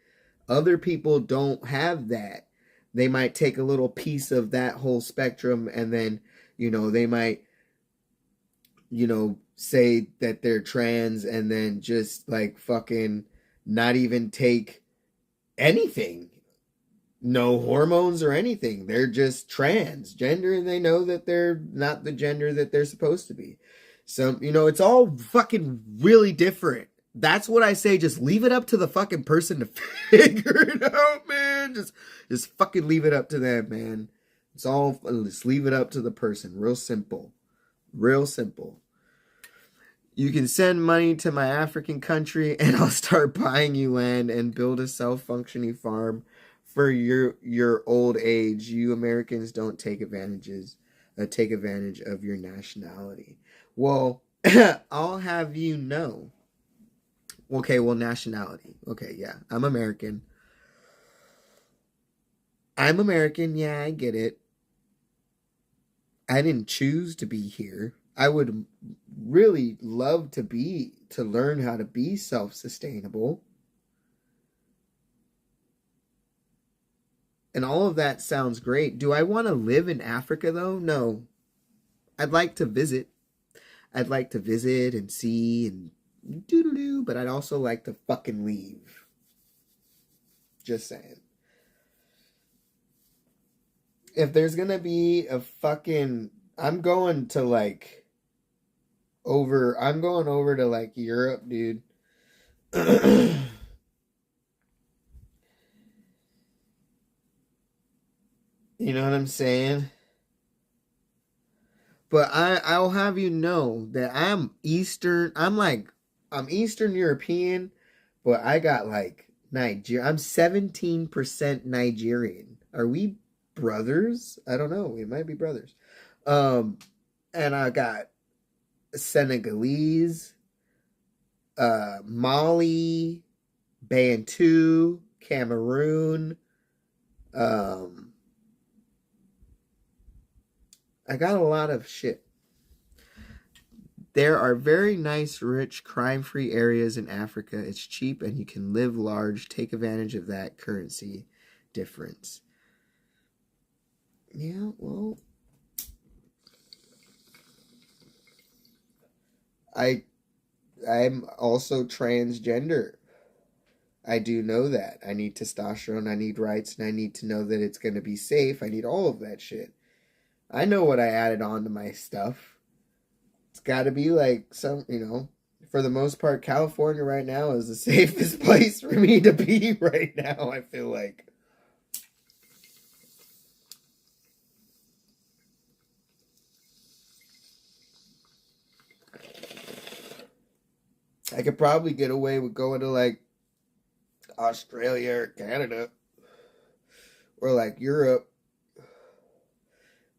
other people don't have that. They might take a little piece of that whole spectrum, and then, they might, say that they're trans, and then just like fucking not even take anything. No hormones or anything. They're just transgender, and they know that they're not the gender that they're supposed to be. So, it's all fucking really different. That's what I say. Just leave it up to the fucking person to figure it out, man. Just fucking leave it up to them, man. Just leave it up to the person. Real simple. Real simple. You can send money to my African country, and I'll start buying you land and build a self-functioning farm for your old age. You Americans don't take advantage of your nationality. Well, I'll have you know. Okay, well, nationality. Okay, yeah, I'm American. Yeah, I get it. I didn't choose to be here. I would really love to learn how to be self-sustainable. And all of that sounds great. Do I want to live in Africa, though? No. I'd like to visit. I'd like to visit and see and doo-doo-doo, but I'd also like to fucking leave. Just saying. If there's gonna be a fucking... I'm going over to, like, Europe, dude. You know what I'm saying? But I'll have you know that I'm Eastern European, but I got like Nigeria. I'm 17% Nigerian. Are we brothers? I don't know. We might be brothers. And I got Senegalese, Mali, Bantu, Cameroon. I got a lot of shit. There are very nice, rich, crime-free areas in Africa. It's cheap and you can live large. Take advantage of that currency difference. Yeah, well, I'm also transgender. I do know that. I need testosterone, I need rights, and I need to know that it's going to be safe. I need all of that shit. I know what I added on to my stuff. It's got to be like some, for the most part, California right now is the safest place for me to be right now, I feel like. I could probably get away with going to like Australia or Canada or like Europe.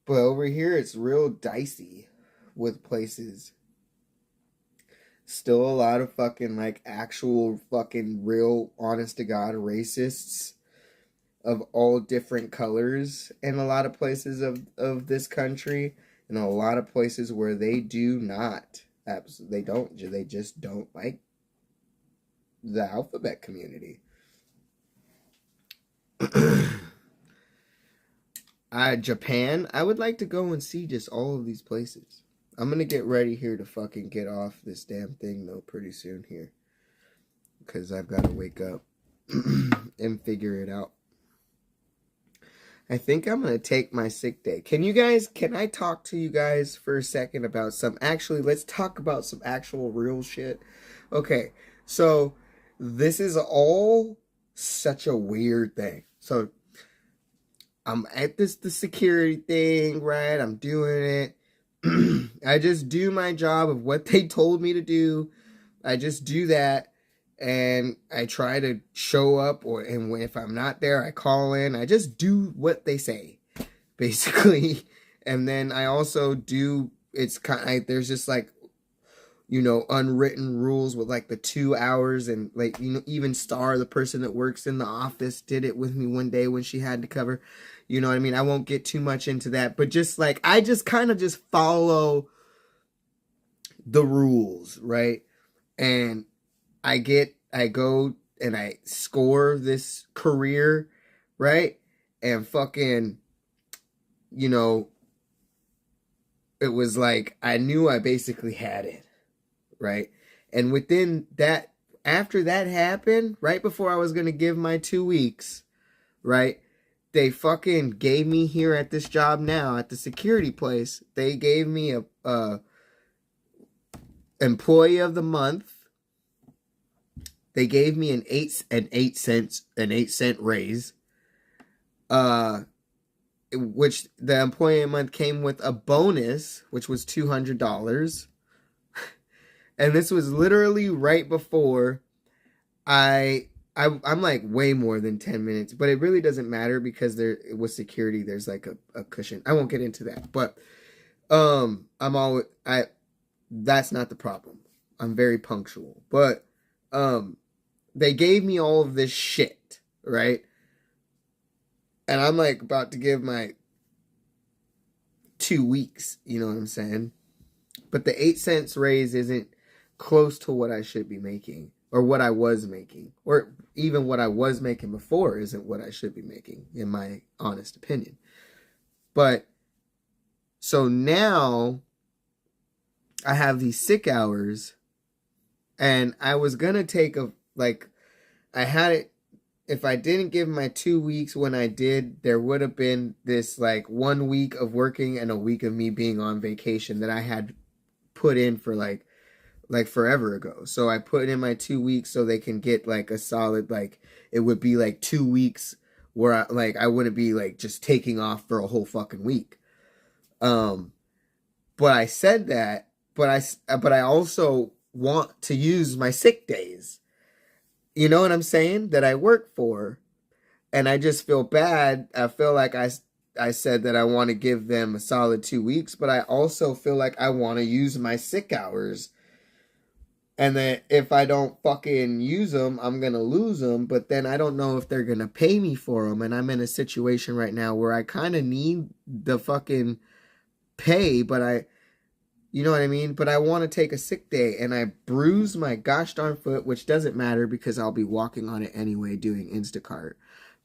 But over here, it's real dicey with places. Still a lot of fucking like actual fucking real honest to God racists of all different colors in a lot of places of this country, and a lot of places where they do not. They just don't like the alphabet community. Japan, I would like to go and see just all of these places. I'm gonna get ready here to fucking get off this damn thing though pretty soon here, because I've got to wake up and figure it out. I think I'm gonna take my sick day. Can I talk to you guys for a second about let's talk about some actual real shit. Okay, so this is all such a weird thing. So I'm at the security thing, right? I'm doing it. I just do my job of what they told me to do. I just do that, and I try to show up, and if I'm not there, I call in. I just do what they say, basically. And then I also do. It's kind of there's just like, unwritten rules with like the 2 hours, and like even Star, the person that works in the office, did it with me one day when she had to cover. You know what I mean? I won't get too much into that, but just like, I just kind of just follow the rules, right? And I go and I score this career, right? And fucking, it was like, I knew I basically had it, right? And within that, after that happened, right before I was going to give my 2 weeks, right? They fucking gave me here at this job now, at the security place, they gave me a employee of the month. They gave me an 8 cent raise. Which the employee of the month came with a bonus, which was $200. And this was literally right before I'm like way more than 10 minutes, but it really doesn't matter because with security, there's like a cushion. I won't get into that, but that's not the problem. I'm very punctual, but they gave me all of this shit, right? And I'm like about to give my 2 weeks, you know what I'm saying? But the 8 cents raise isn't close to what I should be making. Or what I was making. Or even what I was making before isn't what I should be making, in my honest opinion. But, so now, I have these sick hours, and I was gonna take I had it, if I didn't give my 2 weeks when I did, there would have been this, 1 week of working and a week of me being on vacation that I had put in for, like forever ago. So I put in my 2 weeks so they can get a solid, it would be 2 weeks where I wouldn't be just taking off for a whole fucking week. But I said that, but I also want to use my sick days. You know what I'm saying? That I work for. And I just feel bad. I feel like I said that I want to give them a solid 2 weeks, but I also feel like I want to use my sick hours. And then if I don't fucking use them, I'm going to lose them. But then I don't know if they're going to pay me for them. And I'm in a situation right now where I kind of need the fucking pay, but you know what I mean? But I want to take a sick day, and I bruised my gosh darn foot, which doesn't matter because I'll be walking on it anyway doing Instacart.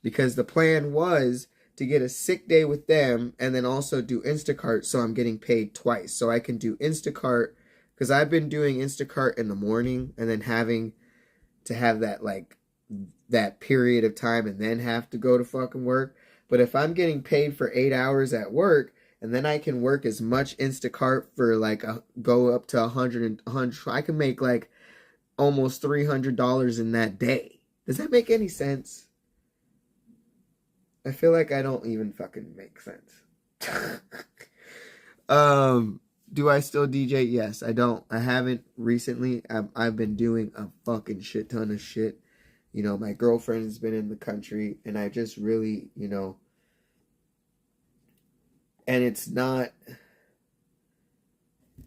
Because the plan was to get a sick day with them and then also do Instacart, so I'm getting paid twice. So I can do Instacart, because I've been doing Instacart in the morning and then having to have that, like, that period of time and then have to go to fucking work. But if I'm getting paid for 8 hours at work, and then I can work as much Instacart for like go up to 100, I can make like almost $300 in that day. Does that make any sense? I feel like I don't even fucking make sense. Do I still DJ? Yes, I don't. I haven't recently. I've been doing a fucking shit ton of shit. You know, my girlfriend's been in the country, and I just really, you know, and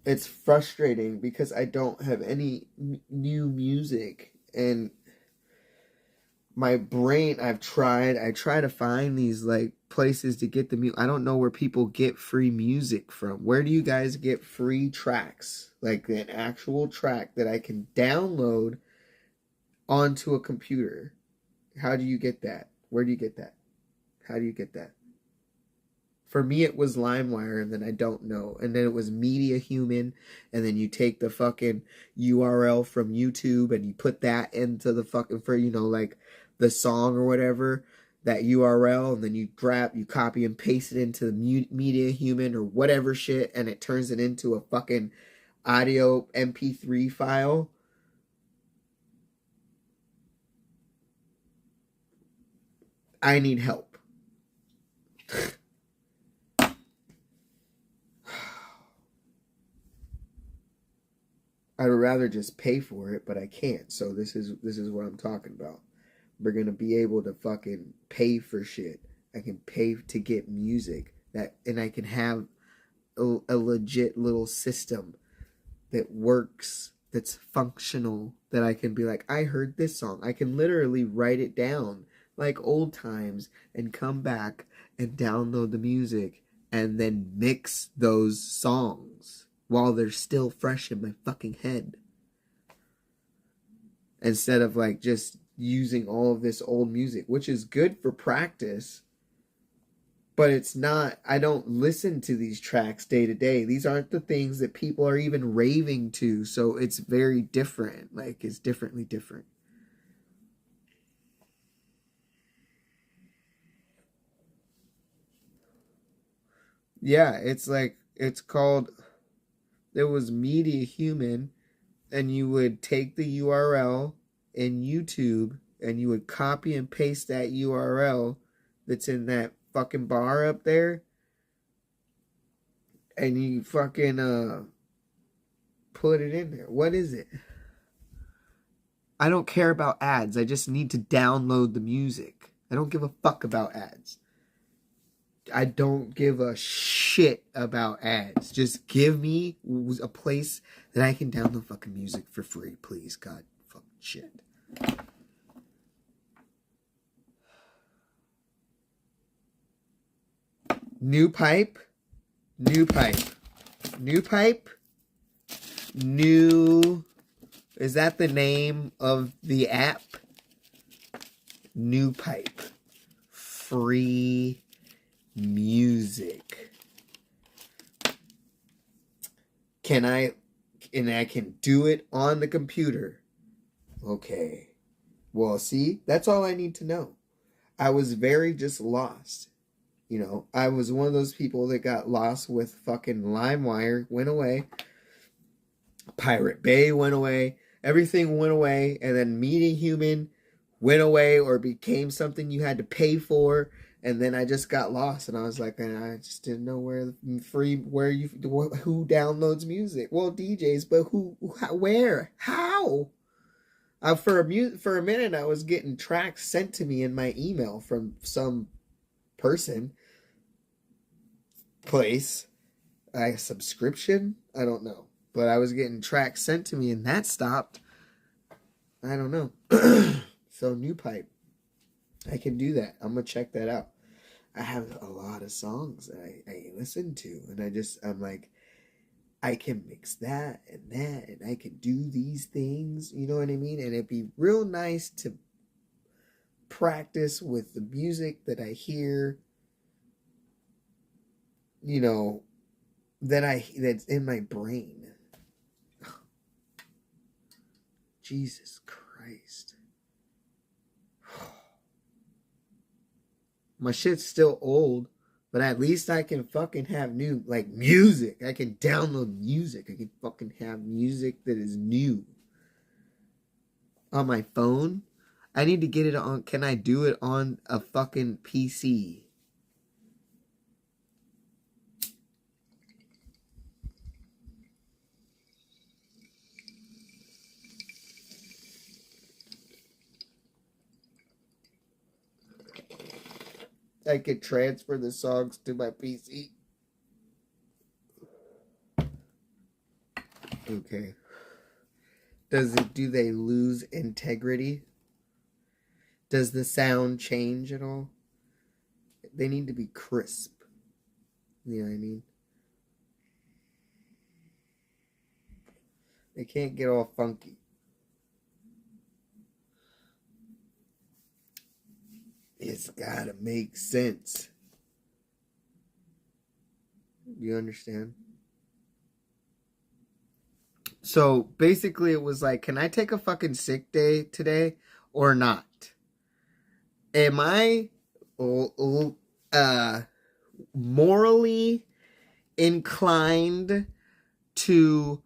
it's frustrating because I don't have any new music, and my brain, I try to find these like places to get the music. I don't know where people get free music from. Where do you guys get free tracks? Like an actual track that I can download onto a computer. How do you get that? Where do you get that? How do you get that? For me, it was LimeWire, and then I don't know. And then it was Media Human, and then you take the fucking URL from YouTube and you put that into the fucking, for, you know, like the song or whatever, that URL, and then you copy and paste it into the Media Human or whatever shit, and it turns it into a fucking audio MP3 file. I need help. I would rather just pay for it, but I can't. So this is what I'm talking about. We're gonna be able to fucking pay for shit. I can pay to get music and I can have a legit little system that works, that's functional, that I can be like, I heard this song. I can literally write it down like old times and come back and download the music and then mix those songs while they're still fresh in my fucking head. Instead of like just using all of this old music, which is good for practice, but it's not. I don't listen to these tracks day to day. These aren't the things that people are even raving to, so it's very different. Like, it's differently different. Yeah, it's like, it's called, there was Media Human, and you would take the URL in YouTube and you would copy and paste that URL that's in that fucking bar up there, and you fucking put it in there. What is it? I don't care about ads. I just need to download the music. I don't give a fuck about ads. I don't give a shit about ads. Just give me a place that I can download fucking music for free, please. God fucking shit. New pipe. Is that the name of the app? New pipe. Free music. And I can do it on the computer. Okay. Well, see, that's all I need to know. I was very just lost. You know, I was one of those people that got lost with fucking LimeWire, went away. Pirate Bay went away. Everything went away. And then Media Human went away or became something you had to pay for. And then I just got lost, and I was like, I just didn't know who downloads music. Well, DJs, but who, where, how? For a minute, I was getting tracks sent to me in my email from some person, place, a subscription. I don't know, but I was getting tracks sent to me, and that stopped. I don't know. So new pipe, I can do that. I'm gonna check that out. I have a lot of songs that I listen to, and I'm like, I can mix that, and I can do these things, you know what I mean? And it'd be real nice to practice with the music that I hear, you know, that's in my brain. Jesus Christ. My shit's still old, but at least I can fucking have new, like, music. I can download music. I can fucking have music that is new on my phone. I need to get it on. Can I do it on a fucking PC? I could transfer the songs to my PC. Okay. Do they lose integrity? Does the sound change at all? They need to be crisp. You know what I mean? They can't get all funky. It's gotta make sense. You understand? So basically it was like, can I take a fucking sick day today or not? Am I morally inclined to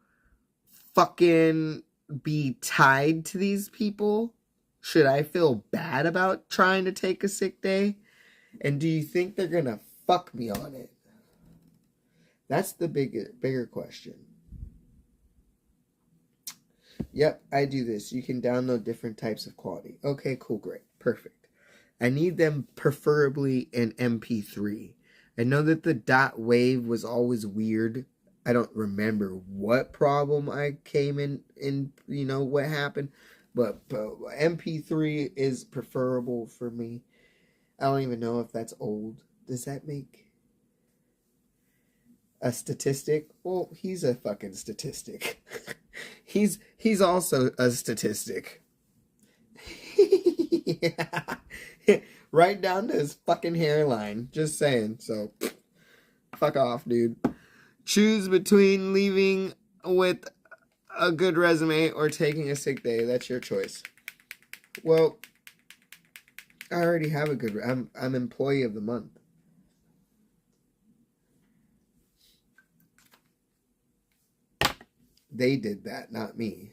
fucking be tied to these people? Should I feel bad about trying to take a sick day? And do you think they're gonna fuck me on it? That's the bigger question. Yep, I do this. You can download different types of quality. Okay, cool, great, perfect. I need them preferably in MP3. I know that the dot wave was always weird. I don't remember what problem I came in, you know, what happened. But MP3 is preferable for me. I don't even know if that's old. Does that make a statistic? Well, he's a fucking statistic. he's also a statistic. Yeah. Right down to his fucking hairline. Just saying. So, fuck off, dude. Choose between leaving with a good resume or taking a sick day. That's your choice. Well, I already have a good. I'm employee of the month. They did that, not me.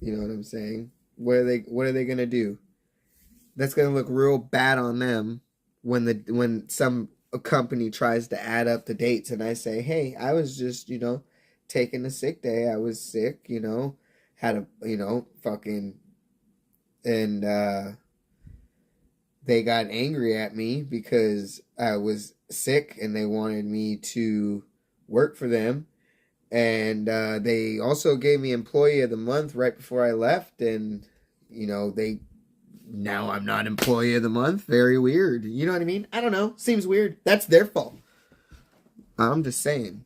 You know what I'm saying? What are they gonna do? That's gonna look real bad on them when some company tries to add up the dates and I say, hey, I was just, you know, taking a sick day. I was sick, you know, had a, you know, fucking, and they got angry at me because I was sick and they wanted me to work for them. And they also gave me employee of the month right before I left. And, you know, now I'm not employee of the month. Very weird. You know what I mean? I don't know. Seems weird. That's their fault. I'm just saying.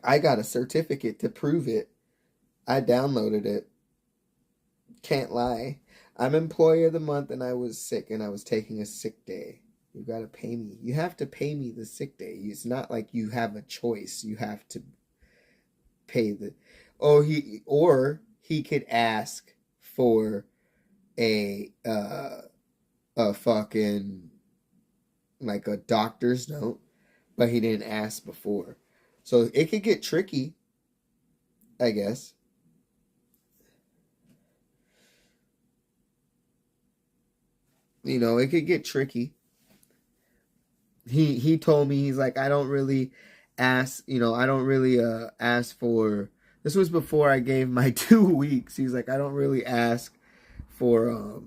I got a certificate to prove it. I downloaded it. Can't lie. I'm employee of the month and I was sick and I was taking a sick day. You gotta pay me. You have to pay me the sick day. It's not like you have a choice. You have to pay the. Oh, he could ask for a fucking, like, a doctor's note, but he didn't ask before, so it could get tricky, I guess. You know, it could get tricky. He told me, he's like, I don't really ask, I don't really ask for, this was before I gave my 2 weeks. He's like, I don't really ask for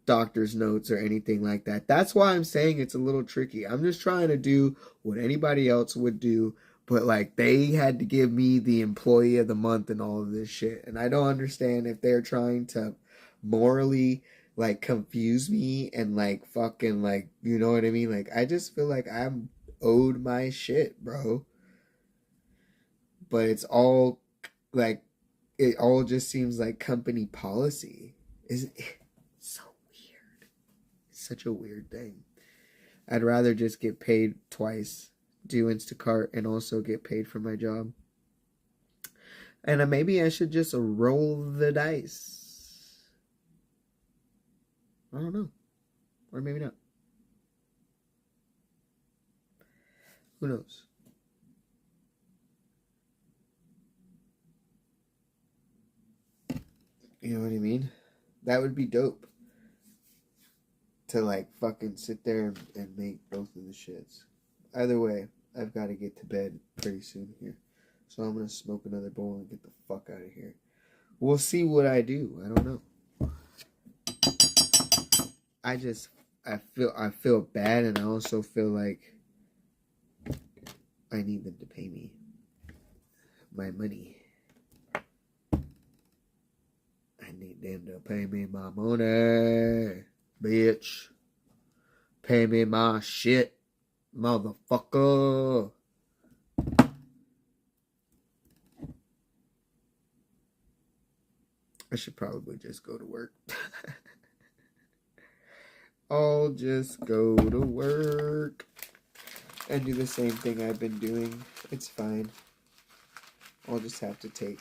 doctor's notes or anything like that. That's why I'm saying it's a little tricky. I'm just trying to do what anybody else would do, but like they had to give me the employee of the month and all of this shit. And I don't understand if they're trying to morally like confuse me and like fucking like, you know what I mean? Like I just feel like I'm owed my shit, bro. But it's all like, it all just seems like company policy. Isn't it? So weird. It's such a weird thing. I'd rather just get paid twice, do Instacart, and also get paid for my job. And maybe I should just roll the dice. I don't know. Or maybe not. Who knows? You know what I mean? That would be dope. To like fucking sit there and make both of the shits. Either way, I've got to get to bed pretty soon here. So I'm going to smoke another bowl and get the fuck out of here. We'll see what I do. I don't know. I feel bad, and I also feel like I need them to pay me my money. I need them to pay me my money, bitch. Pay me my shit, motherfucker. I should probably just go to work. I'll just go to work and do the same thing I've been doing. It's fine. I'll just have to take.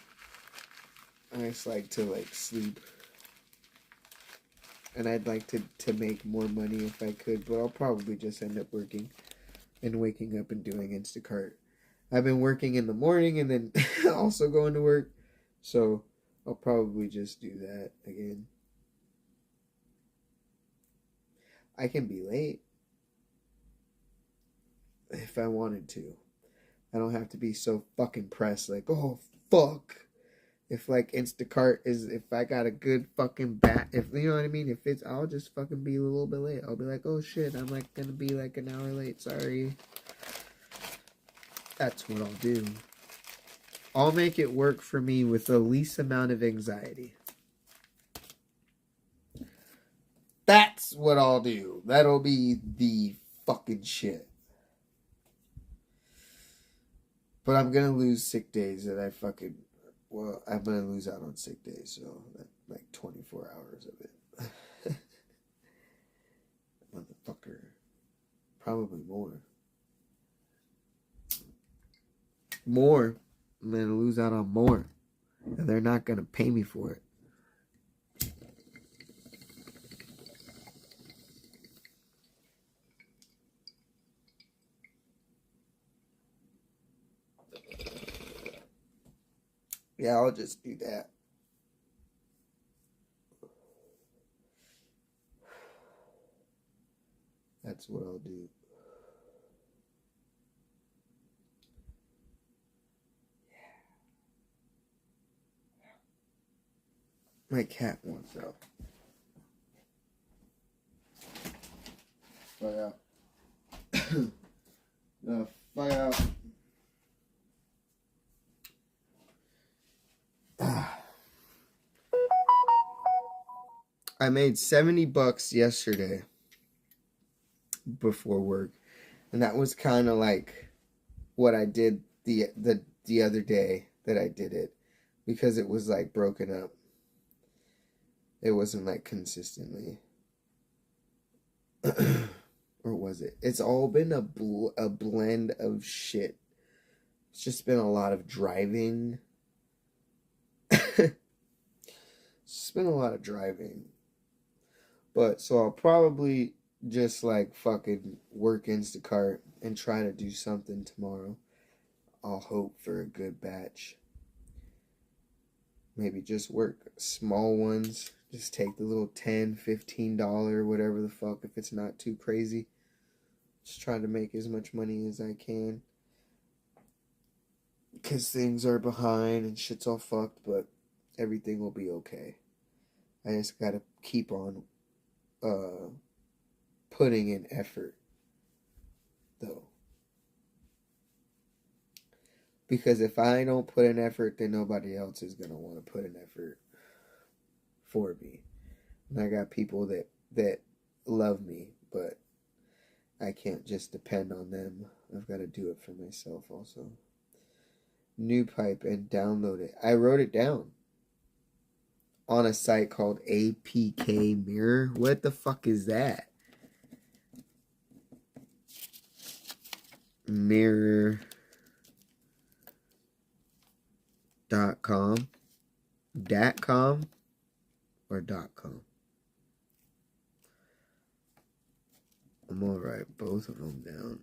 I just like to like sleep. And I'd like to make more money if I could, but I'll probably just end up working and waking up and doing Instacart. I've been working in the morning and then also going to work, so I'll probably just do that again. I can be late if I wanted to. I don't have to be so fucking pressed like, oh, fuck. If like Instacart is, if I got a good fucking if you know what I mean, if it's, I'll just fucking be a little bit late. I'll be like, oh shit, I'm like gonna be like an hour late, sorry. That's what I'll do. I'll make it work for me with the least amount of anxiety. That's what I'll do. That'll be the fucking shit. But I'm gonna lose sick days that I fucking, well, I'm going to lose out on sick days, so that's like 24 hours of it. Motherfucker. Probably more. More. I'm going to lose out on more. And they're not going to pay me for it. Yeah, I'll just do that. That's what I'll do. My cat wants out. Fuck out. Fuck out. I made $70 yesterday before work, and that was kind of like what I did the other day that I did it, because it was like broken up. It wasn't like consistently. Or was it? It's all been a blend of shit. It's just been a lot of driving. It's been a lot of driving. But so I'll probably just like fucking work Instacart and try to do something tomorrow. I'll hope for a good batch. Maybe just work small ones. Just take the little $10, $15, whatever the fuck, if it's not too crazy. Just try to make as much money as I can. because things are behind and shit's all fucked, but everything will be okay. I just gotta keep on putting in effort, though. Because if I don't put in effort, then nobody else is gonna want to put in effort for me. And I got people that love me, but I can't just depend on them. I've got to do it for myself also. New pipe and download it. I wrote it down on a site called APK Mirror. What the fuck is that? Mirror.com. .com or .com. I'm gonna write both of them down.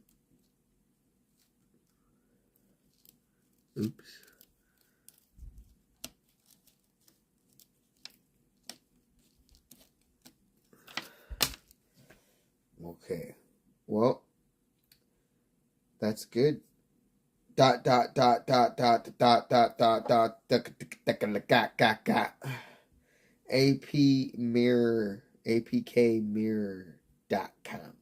Oops. Okay. Well, that's good. Dot dot dot dot dot dot dot dot dot AP Mirror APK Mirror.com.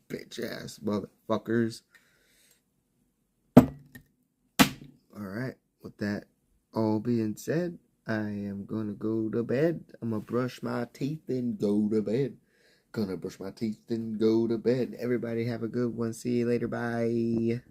Bitch ass motherfuckers. Alright, with that all being said, I am gonna go to bed. I'm gonna brush my teeth and go to bed. Gonna brush my teeth and go to bed. Everybody have a good one. See you later. Bye.